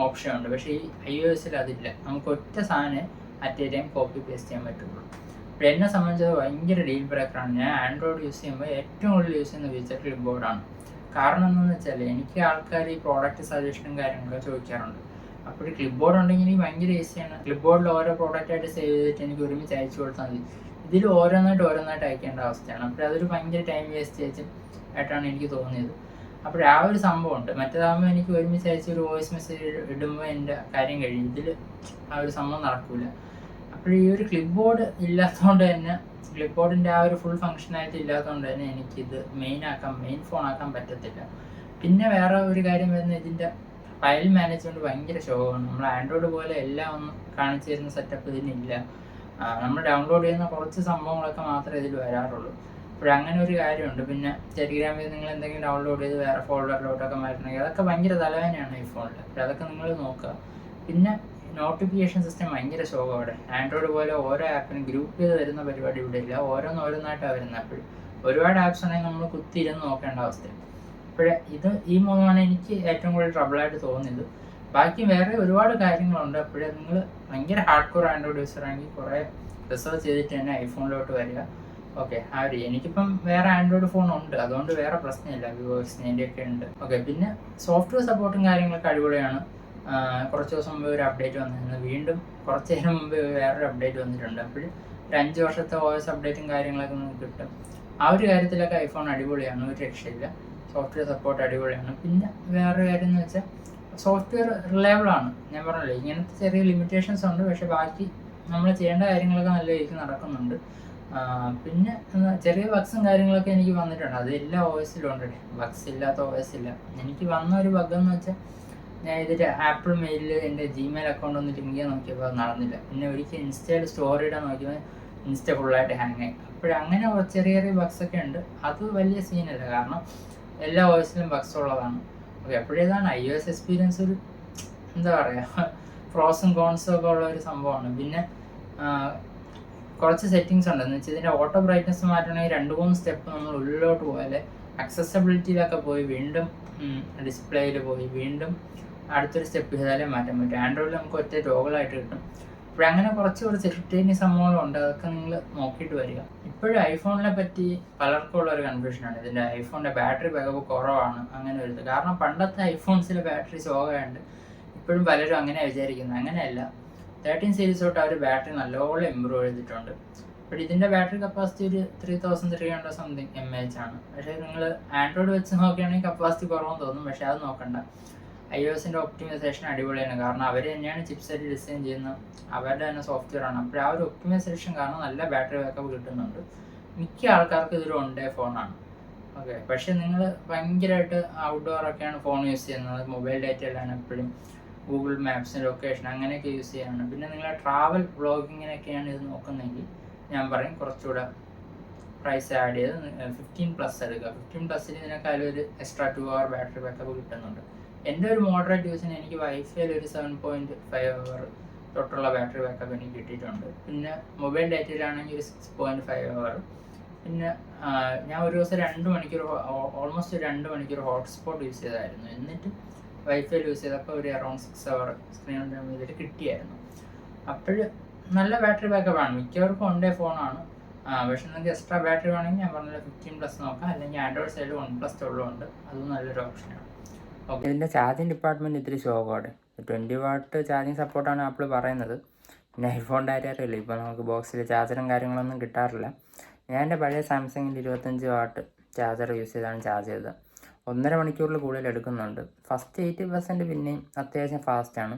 ഓപ്ഷൻ ഉണ്ട്. പക്ഷേ ഈ iOS-ൽ അതില്ല. നമുക്ക് ഒറ്റ സാധനം at A time copy paste ചെയ്യാൻ പറ്റുള്ളൂ. അപ്പോൾ എന്നെ സംബന്ധിച്ചത് ഭയങ്കര ഡീൽ ബ്രേക്കറാണ്. ഞാൻ ആൻഡ്രോയിഡ് യൂസ് ചെയ്യുമ്പോൾ ഏറ്റവും കൂടുതൽ യൂസ് ചെയ്യുന്ന ഫീച്ചർ ക്ലിപ്പ് ബോർഡാണ്. കാരണം എന്താണെന്ന് വെച്ചാൽ എനിക്ക് ആൾക്കാർ ഈ പ്രോഡക്റ്റ് സജഷനും കാര്യങ്ങളൊക്കെ ചോദിക്കാറുണ്ട്. അപ്പോൾ ക്ലിപ്പ് ബോർഡ് ഉണ്ടെങ്കിൽ എനിക്ക് ഭയങ്കര ഈസിയാണ്. ക്ലിപ്പ് ബോർഡിൽ ഓരോ പ്രോഡക്റ്റായിട്ട് സേവ് ചെയ്തിട്ട് എനിക്ക് ഒരുമിച്ച് അയച്ചു കൊടുത്താൽ മതി. ഇതിൽ ഓരോന്നായിട്ട് അയക്കേണ്ട അവസ്ഥയാണ്. അപ്പോൾ അതൊരു ഭയങ്കര ടൈം വേസ്റ്റേജ് ആയിട്ടാണ് എനിക്ക് തോന്നിയത്. അപ്പോൾ ആ ഒരു സംഭവമുണ്ട്. മറ്റേതാകുമ്പോൾ എനിക്ക് ഒരുമിച്ച് അയച്ച് ഒരു വോയിസ് മെസ്സേജ് ഇടുമ്പോൾ എൻ്റെ കാര്യം കഴിയും. ഇതിൽ ആ ഒരു സംഭവം നടക്കില്ല. അപ്പോൾ ഈ ഒരു ക്ലിപ്പ് ബോർഡ് ഇല്ലാത്തതുകൊണ്ട് തന്നെ, ക്ലിപ്പ് ബോർഡിൻ്റെ ആ ഒരു ഫുൾ ഫങ്ഷനാലിറ്റി ഇല്ലാത്തതുകൊണ്ട് തന്നെ എനിക്കിത് മെയിൻ ഫോൺ ആക്കാൻ പറ്റത്തില്ല. പിന്നെ വേറെ ഒരു കാര്യം വരുന്നത്, ഇതിൻ്റെ ഫയൽ മാനേജ്മെൻറ്റ് ഭയങ്കര ശോകമാണ്. നമ്മൾ ആൻഡ്രോയിഡ് പോലെ എല്ലാം ഒന്ന് കാണിച്ചു തരുന്ന സെറ്റപ്പ് ഇതിനില്ല. നമ്മൾ ഡൗൺലോഡ് ചെയ്യുന്ന കുറച്ച് സംഭവങ്ങളൊക്കെ മാത്രമേ ഇതിൽ വരാറുള്ളൂ. അങ്ങനെ ഒരു കാര്യമുണ്ട്. പിന്നെ ടെലിഗ്രാമിൽ നിങ്ങൾ എന്തെങ്കിലും ഡൗൺലോഡ് ചെയ്ത് വേറെ ഫോൾഡറിലോട്ടൊക്കെ മാറ്റണമെങ്കിൽ അതൊക്കെ ഭയങ്കര തലവേദനയാണ് ഈ ഫോണിൽ. അപ്പോൾ അതൊക്കെ നിങ്ങൾ നോക്കുക. പിന്നെ നോട്ടിഫിക്കേഷൻ സിസ്റ്റം ഭയങ്കര ശോകമാണ്. ആൻഡ്രോയിഡ് പോലെ ഓരോ ആപ്പിനും ഗ്രൂപ്പ് ചെയ്ത് വരുന്ന പരിപാടി ഇവിടെ ഇല്ല. ഓരോന്നായിട്ടാണ് വരുന്നത്. അപ്പോൾ ഒരുപാട് ആപ്സ് ഉണ്ടെങ്കിൽ നമ്മൾ കുത്തിയിരുന്ന് നോക്കേണ്ട അവസ്ഥയാണ്. ഈ മൂന്നാണ് എനിക്ക് ഏറ്റവും കൂടുതൽ ട്രബിളായിട്ട് തോന്നിയത്. ബാക്കി വേറെ ഒരുപാട് കാര്യങ്ങളുണ്ട്. നിങ്ങൾ ഭയങ്കര ഹാർഡ് കോർ ആൻഡ്രോയിഡ് യൂസർ ആണെങ്കിൽ കുറേ റിസർച്ച് ചെയ്തിട്ട് തന്നെ ഐഫോണിലോട്ട് വരിക. ഓക്കെ, എനിക്കിപ്പം വേറെ ആൻഡ്രോയിഡ് ഫോൺ ഉണ്ട്, അതുകൊണ്ട് വേറെ പ്രശ്നമില്ല. വിവോസിൻ്റെ ഒക്കെ ഉണ്ട്. ഓക്കെ, പിന്നെ സോഫ്റ്റ്വെയർ സപ്പോർട്ടും കാര്യങ്ങളൊക്കെ അടിപൊളിയാണ്. കുറച്ച് ദിവസം മുമ്പ് ഒരു അപ്ഡേറ്റ് വന്നിരുന്നു. വീണ്ടും കുറച്ച് നേരം മുമ്പ് വേറൊരു അപ്ഡേറ്റ് വന്നിട്ടുണ്ട്. അപ്പോൾ ഒരു 5 വർഷത്തെ OS അപ്ഡേറ്റും കാര്യങ്ങളൊക്കെ നമുക്ക് കിട്ടും. ആ ഒരു കാര്യത്തിലൊക്കെ ഐഫോൺ അടിപൊളിയാണ്, ഒരു രക്ഷയില്ല. സോഫ്റ്റ്വെയർ സപ്പോർട്ട് അടിപൊളിയാണ്. പിന്നെ വേറൊരു കാര്യം എന്ന് വെച്ചാൽ സോഫ്റ്റ്വെയർ റിലയബിളാണ്. ഞാൻ പറഞ്ഞില്ലേ, ഇങ്ങനത്തെ ചെറിയ ലിമിറ്റേഷൻസ് ഉണ്ട്. പക്ഷേ ബാക്കി നമ്മൾ ചെയ്യേണ്ട കാര്യങ്ങളൊക്കെ നല്ല രീതിക്ക് നടക്കുന്നുണ്ട്. പിന്നെ ചെറിയ ബഗ്സും കാര്യങ്ങളൊക്കെ എനിക്ക് വന്നിട്ടുണ്ട്. അത് എല്ലാ OS-ലും ഉണ്ട്. ബഗ്സ് ഇല്ലാത്ത OS ഇല്ല. എനിക്ക് വന്ന ഒരു ബഗ് എന്ന് വെച്ചാൽ, ഞാൻ ഇതിൻ്റെ ആപ്പിൾ മെയിലിൽ എൻ്റെ Gmail അക്കൗണ്ട് ഒന്ന് ലിങ്ക് ചെയ്യാൻ നോക്കിയപ്പോൾ അത് നടന്നില്ല. പിന്നെ ഒരിക്കൽ ഇൻസ്റ്റയിൽ സ്റ്റോറി ഇടാൻ നോക്കിയപ്പോൾ ഇൻസ്റ്റ ഫുള്ളായിട്ട് ഹാങ് ആയി. അങ്ങനെ ചെറിയ ബഗ്സൊക്കെ ഉണ്ട്. അത് വലിയ സീനല്ല, കാരണം എല്ലാ OS-ലും ബഗ്സ് ഉള്ളതാണ്. ഓക്കെ, അപ്പോഴേതാണ് iOS എക്സ്പീരിയൻസ് ഒരു എന്താ പറയുക, പ്രോസും കോൺസും ഒക്കെ ഉള്ള ഒരു സംഭവമാണ്. പിന്നെ കുറച്ച് സെറ്റിങ്സ് ഉണ്ട്. എന്ന് വെച്ചാൽ ഇതിൻ്റെ ഓട്ടോ ബ്രൈറ്റ്നസ് മാറ്റണമെങ്കിൽ 2-3 സ്റ്റെപ്പ് നമ്മൾ ഉള്ളിലോട്ട് പോയാൽ അക്സസബിലിറ്റിയിലൊക്കെ പോയി വീണ്ടും ഡിസ്പ്ലേയിൽ പോയി വീണ്ടും അടുത്തൊരു സ്റ്റെപ്പ് ചെയ്താലേ മാറ്റാൻ പറ്റും. ആൻഡ്രോയിഡിൽ നമുക്ക് ഒറ്റ ടോഗിളായിട്ട് കിട്ടും. അങ്ങനെ കുറച്ച് ഇറിറ്റേറ്റിംഗ് സംഭവങ്ങളുണ്ട്. അതൊക്കെ നിങ്ങൾ നോക്കിയിട്ട് വരിക. ഇപ്പോഴും ഐഫോണിനെ പറ്റി പലർക്കും ഉള്ള ഒരു കൺഫ്യൂഷനാണ്. ഇതിൻ്റെ ഐഫോണിൻ്റെ ബാറ്ററി ബാക്കപ്പ് കുറവാണ്, അങ്ങനെ വരുന്നത്. കാരണം പണ്ടത്തെ ഐഫോൺസിലെ ബാറ്ററി ശോകമുണ്ട്. ഇപ്പോഴും പലരും അങ്ങനെ വിചാരിക്കുന്നത്. അങ്ങനെയല്ല, 13 സീരീസ് തൊട്ട് അവർ ബാറ്ററി നല്ലോണം ഇമ്പ്രൂവ് ചെയ്തിട്ടുണ്ട്. അപ്പോൾ ഇതിൻ്റെ ബാറ്ററി കപ്പാസിറ്റി ഒരു 3300 സംതിങ് mAh ആണ്. പക്ഷേ നിങ്ങൾ ആൻഡ്രോയിഡ് വെച്ച് നോക്കുകയാണെങ്കിൽ കപ്പാസിറ്റി കുറവെന്ന് തോന്നും. പക്ഷേ അത് നോക്കണ്ട. iOS-ൻ്റെ ഒപ്റ്റിമൈസേഷൻ അടിപൊളിയാണ്. കാരണം അവർ തന്നെയാണ് ചിപ്സെറ്റ് ഡിസൈൻ ചെയ്യുന്നത്, അവരുടെ തന്നെ സോഫ്റ്റ്വെയർ ആണ്. അപ്പോൾ ആ ഒരു ഒപ്റ്റിമൈസേഷൻ കാരണം നല്ല ബാറ്ററി ബാക്കപ്പ് കിട്ടുന്നുണ്ട്. മിക്ക ആൾക്കാർക്ക് ഇതൊരു 1-day ഫോണാണ്. ഓക്കെ, പക്ഷേ നിങ്ങൾ ഭയങ്കരമായിട്ട് ഔട്ട്ഡോറൊക്കെയാണ് ഫോൺ യൂസ് ചെയ്യുന്നത്, മൊബൈൽ ഡാറ്റ എല്ലാം എപ്പോഴും ഗൂഗിൾ മാപ്സ്, ലൊക്കേഷൻ അങ്ങനെയൊക്കെ യൂസ് ചെയ്യാനാണ്. പിന്നെ നിങ്ങൾ ട്രാവൽ വ്ളോഗിങ്ങിനൊക്കെയാണ് ഇത് നോക്കുന്നതെങ്കിൽ ഞാൻ പറയും കുറച്ചുകൂടെ പ്രൈസ് ആഡ് ചെയ്ത് 15+ എടുക്കുക. 15+ൽ ഇതിനേക്കാളും ഒരു എക്സ്ട്രാ 2 hour ബാറ്ററി ബാക്കപ്പ് കിട്ടുന്നുണ്ട്. എൻ്റെ ഒരു മോഡറേറ്റ് യൂസിന് എനിക്ക് വൈഫൈയിൽ ഒരു 7.5 hour തൊട്ടുള്ള ബാറ്ററി ബാക്കപ്പ് എനിക്ക് കിട്ടിയിട്ടുണ്ട്. പിന്നെ മൊബൈൽ ഡാറ്റയിലാണെങ്കിൽ ഒരു 6.5 hour. പിന്നെ ഞാൻ ഒരു ദിവസം 2 മണിക്കൂർ ഓൾമോസ്റ്റ് 2 മണിക്കൂർ ഹോട്ട്സ്പോട്ട് യൂസ് ചെയ്തായിരുന്നു. എന്നിട്ട് വൈഫൈയിൽ യൂസ് ചെയ്തപ്പോൾ ഒരു അറൗണ്ട് 6 hour സ്ക്രീൻ ടൈം ചെയ്തിട്ട് കിട്ടിയായിരുന്നു. അപ്പോൾ നല്ല ബാറ്ററി ബാക്കപ്പാണ്. മിക്കവർക്കും 1-day ഫോണാണ്. പക്ഷെ നിങ്ങൾക്ക് എക്സ്ട്രാ ബാറ്ററി വേണമെങ്കിൽ ഞാൻ പറഞ്ഞ 15+ നോക്കാം. അല്ലെങ്കിൽ ആൻഡ്രോയിഡ് സൈഡിൽ 1+ ഉള്ളതുകൊണ്ട് അതും നല്ലൊരു ഓപ്ഷനാണ്. ഓക്കെ, ഇതിൻ്റെ ചാർജിങ് ഡിപ്പാർട്ട്മെൻറ്റ് ഇത്തിരി ശോകമാണ്. 20 watt ചാർജിങ് സപ്പോർട്ടാണ് ആപ്പിൾ പറയുന്നത്. പിന്നെ ഐഫോണിൻ്റെ കാര്യം അറിയില്ല, ഇപ്പോൾ നമുക്ക് ബോക്സിൽ ചാർജറും കാര്യങ്ങളൊന്നും കിട്ടാറില്ല. ഞാൻ എൻ്റെ പഴയ സാംസങ്ങിൻ്റെ 25 watt ചാർജർ യൂസ് ചെയ്താണ് ചാർജ് ചെയ്തത്. 1.5 മണിക്കൂറിൽ കൂടുതൽ എടുക്കുന്നുണ്ട്. ഫസ്റ്റ് 80% പിന്നെയും അത്യാവശ്യം ഫാസ്റ്റാണ്.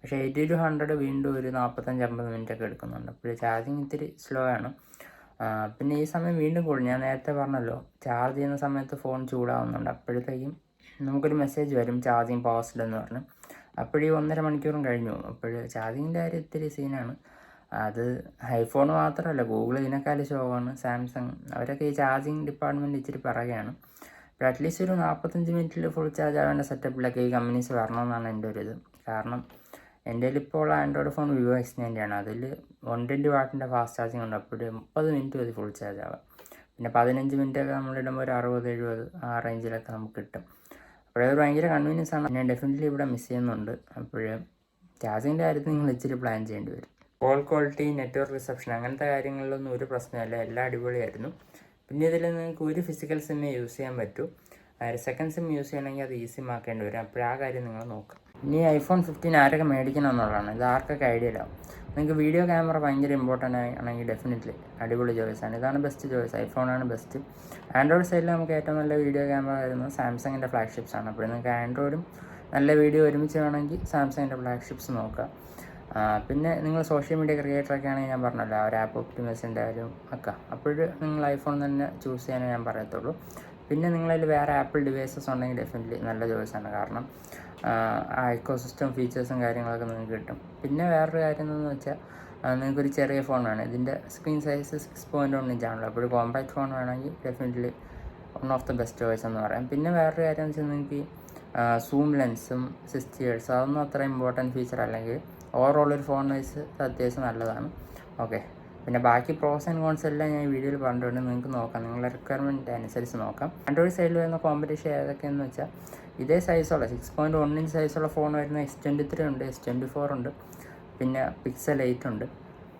പക്ഷേ 80-100 വീണ്ടും ഒരു 45-50 മിനിറ്റൊക്കെ എടുക്കുന്നുണ്ട്. അപ്പോൾ ചാർജിങ് ഇത്തിരി സ്ലോ ആണ്. പിന്നെ ഈ സമയം വീണ്ടും കൂടുതൽ, ഞാൻ നേരത്തെ പറഞ്ഞല്ലോ, ചാർജ് ചെയ്യുന്ന സമയത്ത് ഫോൺ ചൂടാവുന്നുണ്ട്. അപ്പോഴത്തേക്കും നമുക്കൊരു മെസ്സേജ് വരും ചാർജിങ് പോസ്ഡ് എന്ന് പറഞ്ഞ്. അപ്പോഴീ 1.5 മണിക്കൂറും കഴിഞ്ഞു. അപ്പോൾ ചാർജിങ്ങിൻ്റെ കാര്യം ഇത്തിരി സീനാണ്. അത് ഐഫോൺ മാത്രമല്ല, ഗൂഗിൾ ഇതിനേക്കാൾ ശോകമാണ്. സാംസങ് അവരൊക്കെ ഈ ചാർജിങ് ഡിപ്പാർട്ട്മെൻറ്റ് ഇച്ചിരി പറയുകയാണ്. അപ്പോൾ അറ്റ്ലീസ്റ്റ് ഒരു 45 മിനിറ്റിൽ ഫുൾ ചാർജ് ആവേണ്ട സെറ്റപ്പിലൊക്കെ ഈ കമ്പനീസ് വരണമെന്നാണ് എൻ്റെ ഒരു ഇത്. കാരണം എൻ്റെ ഇപ്പോൾ ഉള്ള ആൻഡ്രോയിഡ് ഫോൺ വിവോ X90 ആണ്. അതിൽ 120 വാട്ടിൻ്റെ ഫാസ്റ്റ് ചാർജിങ് ഉണ്ട്. അപ്പോൾ 30 മിനിറ്റ് മതി ഫുൾ ചാർജ് ആവാം. പിന്നെ 15 മിനിറ്റൊക്കെ നമ്മളിടുമ്പോൾ ഒരു 60-70 ആ റേഞ്ചിലൊക്കെ നമുക്ക് കിട്ടും. അപ്പോഴത് ഭയങ്കര കൺവീനിയൻസ് ആണ്. ഞാൻ ഡെഫിനറ്റ്ലി ഇവിടെ മിസ് ചെയ്യുന്നുണ്ട്. അപ്പോൾ ചാർജിങ്ങിൻ്റെ കാര്യത്തിൽ നിങ്ങൾ ഇച്ചിരി പ്ലാൻ ചെയ്യേണ്ടി വരും. കോൾ ക്വാളിറ്റി, നെറ്റ്വർക്ക് റിസപ്ഷൻ അങ്ങനത്തെ കാര്യങ്ങളിലൊന്നും ഒരു പ്രശ്നമില്ല, എല്ലാം അടിപൊളിയായിരുന്നു. പിന്നെ ഇതിൽ നിങ്ങൾക്ക് ഒരു ഫിസിക്കൽ സിമ്മേ യൂസ് ചെയ്യാൻ പറ്റൂ. സെക്കൻഡ് സിം യൂസ് ചെയ്യണമെങ്കിൽ അത് ഈസി ആക്കേണ്ടി വരും. അപ്പോൾ ആ കാര്യം നിങ്ങൾ നോക്കുക. ഇനി iPhone 15 ആരൊക്കെ മേടിക്കണം എന്നുള്ളതാണ്. ഇത് ആർക്കൊക്കെ ഐഡിയ ഇല്ലാവും. നിങ്ങൾക്ക് വീഡിയോ ക്യാമറ ഭയങ്കര ഇമ്പോർട്ടൻ്റ് ആണെങ്കിൽ ഡെഫിനറ്റ്ലി അടിപൊളി ചോയ്സാണ്. ഇതാണ് ബെസ്റ്റ് ചോയ്സ്. ഐഫോണാണ് ബെസ്റ്റ്. ആൻഡ്രോയിഡ് സൈഡിൽ നമുക്ക് ഏറ്റവും നല്ല വീഡിയോ ക്യാമറ വരുന്നത് സാംസങ്ങിൻ്റെ ഫ്ലാഗ്ഷിപ്സാണ്. അപ്പോൾ നിങ്ങൾക്ക് ആൻഡ്രോയിഡും നല്ല വീഡിയോ ഒരുമിച്ച് വേണമെങ്കിൽ സാംസങ്ങിൻ്റെ ഫ്ലാഗ്ഷിപ്സ് നോക്കുക. പിന്നെ നിങ്ങൾ സോഷ്യൽ മീഡിയ ക്രിയേറ്ററൊക്കെ ആണെങ്കിൽ ഞാൻ പറഞ്ഞല്ലോ, ആ ഒരു ആപ്പ് ഒപ്റ്റിമൈസിൻ്റെ കാര്യം ഒക്കെ. അപ്പോൾ നിങ്ങൾ ഐഫോൺ തന്നെ ചൂസ് ചെയ്യാനേ ഞാൻ പറയത്തുള്ളൂ. പിന്നെ നിങ്ങളതിൽ വേറെ ആപ്പിൾ ഡിവൈസസ് ഉണ്ടെങ്കിൽ ഡെഫിനറ്റ്ലി നല്ല ചോയ്സാണ്. കാരണം ആ ഇക്കോസിസ്റ്റം ഫീച്ചേഴ്സും കാര്യങ്ങളൊക്കെ നിങ്ങൾക്ക് കിട്ടും. പിന്നെ വേറൊരു കാര്യം എന്താണെന്ന് വെച്ചാൽ, നിങ്ങൾക്കൊരു ചെറിയ ഫോണാണ്, ഇതിൻ്റെ സ്ക്രീൻ സൈസ് 6.1 ഇഞ്ചാണല്ലോ. അപ്പോൾ ഒരു കോമ്പാക്ട് ഫോൺ വേണമെങ്കിൽ definitely one of the best choice എന്ന് പറയാം. പിന്നെ വേറൊരു കാര്യം എന്ന് വെച്ചാൽ, നിങ്ങൾക്ക് സൂം ലെൻസും 60 ഹെർട്സ് അതൊന്നും അത്ര ഇമ്പോർട്ടൻറ്റ് ഫീച്ചർ അല്ലെങ്കിൽ ഓവറോൾ ഒരു ഫോൺ വൈസ് അത്യാവശ്യം നല്ലതാണ്. ഓക്കെ, പിന്നെ ബാക്കി പ്രോസ് ആൻഡ് കോൺസ് എല്ലാം ഞാൻ ഈ വീഡിയോയിൽ പറഞ്ഞിട്ടുണ്ട്. നിങ്ങൾക്ക് നോക്കാം, നിങ്ങളുടെ റിക്വയർമെൻറ്റ് അനുസരിച്ച് നോക്കാം. ആൻഡ്രോയിഡ് സൈഡിൽ വരുന്ന കോമ്പറ്റീഷൻ ഏതൊക്കെയെന്ന് വെച്ചാൽ, ഇതേ സൈസുള്ള 6.1 ഇഞ്ച് സൈസുള്ള ഫോൺ വരുന്ന S23 ഉണ്ട്, S24 ഉണ്ട്, പിന്നെ Pixel 8 ഉണ്ട്.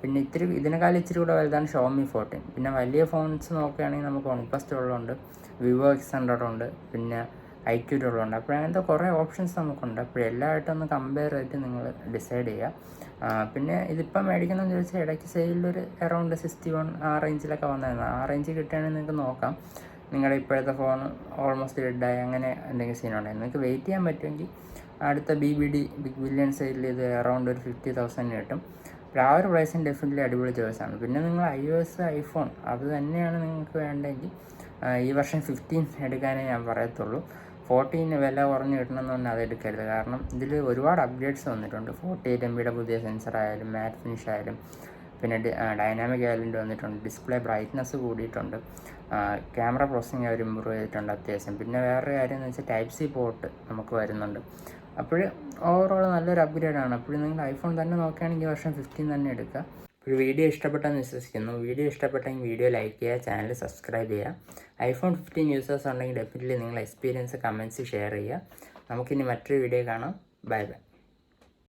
പിന്നെ ഇതിനേക്കാളും ഇച്ചിരി കൂടെ വലുതാണ് Xiaomi 14. പിന്നെ വലിയ ഫോൺസ് നോക്കുകയാണെങ്കിൽ നമുക്ക് OnePlus ഉള്ളതുണ്ട്, Vivo X100 ഉണ്ട്, പിന്നെ IQ ഉള്ളതുണ്ട്. അപ്പോൾ അങ്ങനത്തെ കുറേ ഓപ്ഷൻസ് നമുക്കുണ്ട്. അപ്പോൾ എല്ലാമായിട്ടും ഒന്ന് കമ്പയർ ചെയ്തിട്ട് നിങ്ങൾ ഡിസൈഡ് ചെയ്യുക. പിന്നെ ഇതിപ്പം മേടിക്കണമെന്ന് ചോദിച്ചാൽ, ഇടയ്ക്ക് സെയിലൊരു അറൗണ്ട് 61 ആ റേഞ്ചിലൊക്കെ വന്നായിരുന്നു. ആ റേഞ്ച് കിട്ടുകയാണെങ്കിൽ നിങ്ങൾക്ക് നോക്കാം. നിങ്ങളുടെ ഇപ്പോഴത്തെ ഫോൺ ഓൾമോസ്റ്റ് ഡെഡായി അങ്ങനെ എന്തെങ്കിലും സീനുണ്ടായിരുന്നു. നിങ്ങൾക്ക് വെയിറ്റ് ചെയ്യാൻ പറ്റുമെങ്കിൽ അടുത്ത BBD ബിഗ് ബില്യൺ സെയിലിൽ ഇത് അറൗണ്ട് ഒരു 50,000 കിട്ടും. അപ്പോൾ ആ ഒരു പ്രൈസിന് ഡെഫിനറ്റ്ലി അടിപൊളി ചോയ്സാണ്. പിന്നെ നിങ്ങൾ iOS ഐഫോൺ അത് തന്നെയാണ് നിങ്ങൾക്ക് വേണ്ടെങ്കിൽ ഈ വർഷം 15 എടുക്കാനേ ഞാൻ പറയത്തുള്ളൂ. 14 വില കുറഞ്ഞ് കിട്ടണമെന്ന് പറഞ്ഞാൽ അത് എടുക്കരുത്. കാരണം ഇതിൽ ഒരുപാട് അപ്ഗ്രേഡ്സ് വന്നിട്ടുണ്ട്. 48 MB പുതിയ സെൻസർ ആയാലും, മാറ്റ് ഫിനിഷ് ആയാലും, പിന്നെ ഡൈനാമിക് ഐലൻഡ് വന്നിട്ടുണ്ട്, ഡിസ്പ്ലേ ബ്രൈറ്റ്നസ് കൂടിയിട്ടുണ്ട്, ക്യാമറ പ്രോസസ്സിങ് അവർ ഇമ്പ്രൂവ് ചെയ്തിട്ടുണ്ട് അത്യാവശ്യം. പിന്നെ വേറൊരു കാര്യം എന്ന് വെച്ചാൽ Type-C പോർട്ട് നമുക്ക് വരുന്നുണ്ട്. അപ്പോൾ ഓവറോൾ നല്ലൊരു അപ്ഗ്രേഡാണ്. അപ്പോൾ നിങ്ങൾ ഐഫോൺ തന്നെ നോക്കുകയാണെങ്കിൽ ഈ വർഷം 15 തന്നെ എടുക്കുക. അപ്പോൾ വീഡിയോ ഇഷ്ടപ്പെട്ടെന്ന് വിശ്വസിക്കുന്നു. വീഡിയോ ഇഷ്ടപ്പെട്ടെങ്കിൽ വീഡിയോ ലൈക്ക് ചെയ്യുക, ചാനൽ സബ്സ്ക്രൈബ് ചെയ്യുക. iPhone 15 യൂസേഴ്സ് ഉണ്ടെങ്കിൽ ഡെഫിനറ്റ്ലി നിങ്ങൾ എക്സ്പീരിയൻസ് കമൻറ്റ്സ് ഷെയർ ചെയ്യുക. നമുക്കിനി മറ്റൊരു വീഡിയോ കാണാം. Bye bye.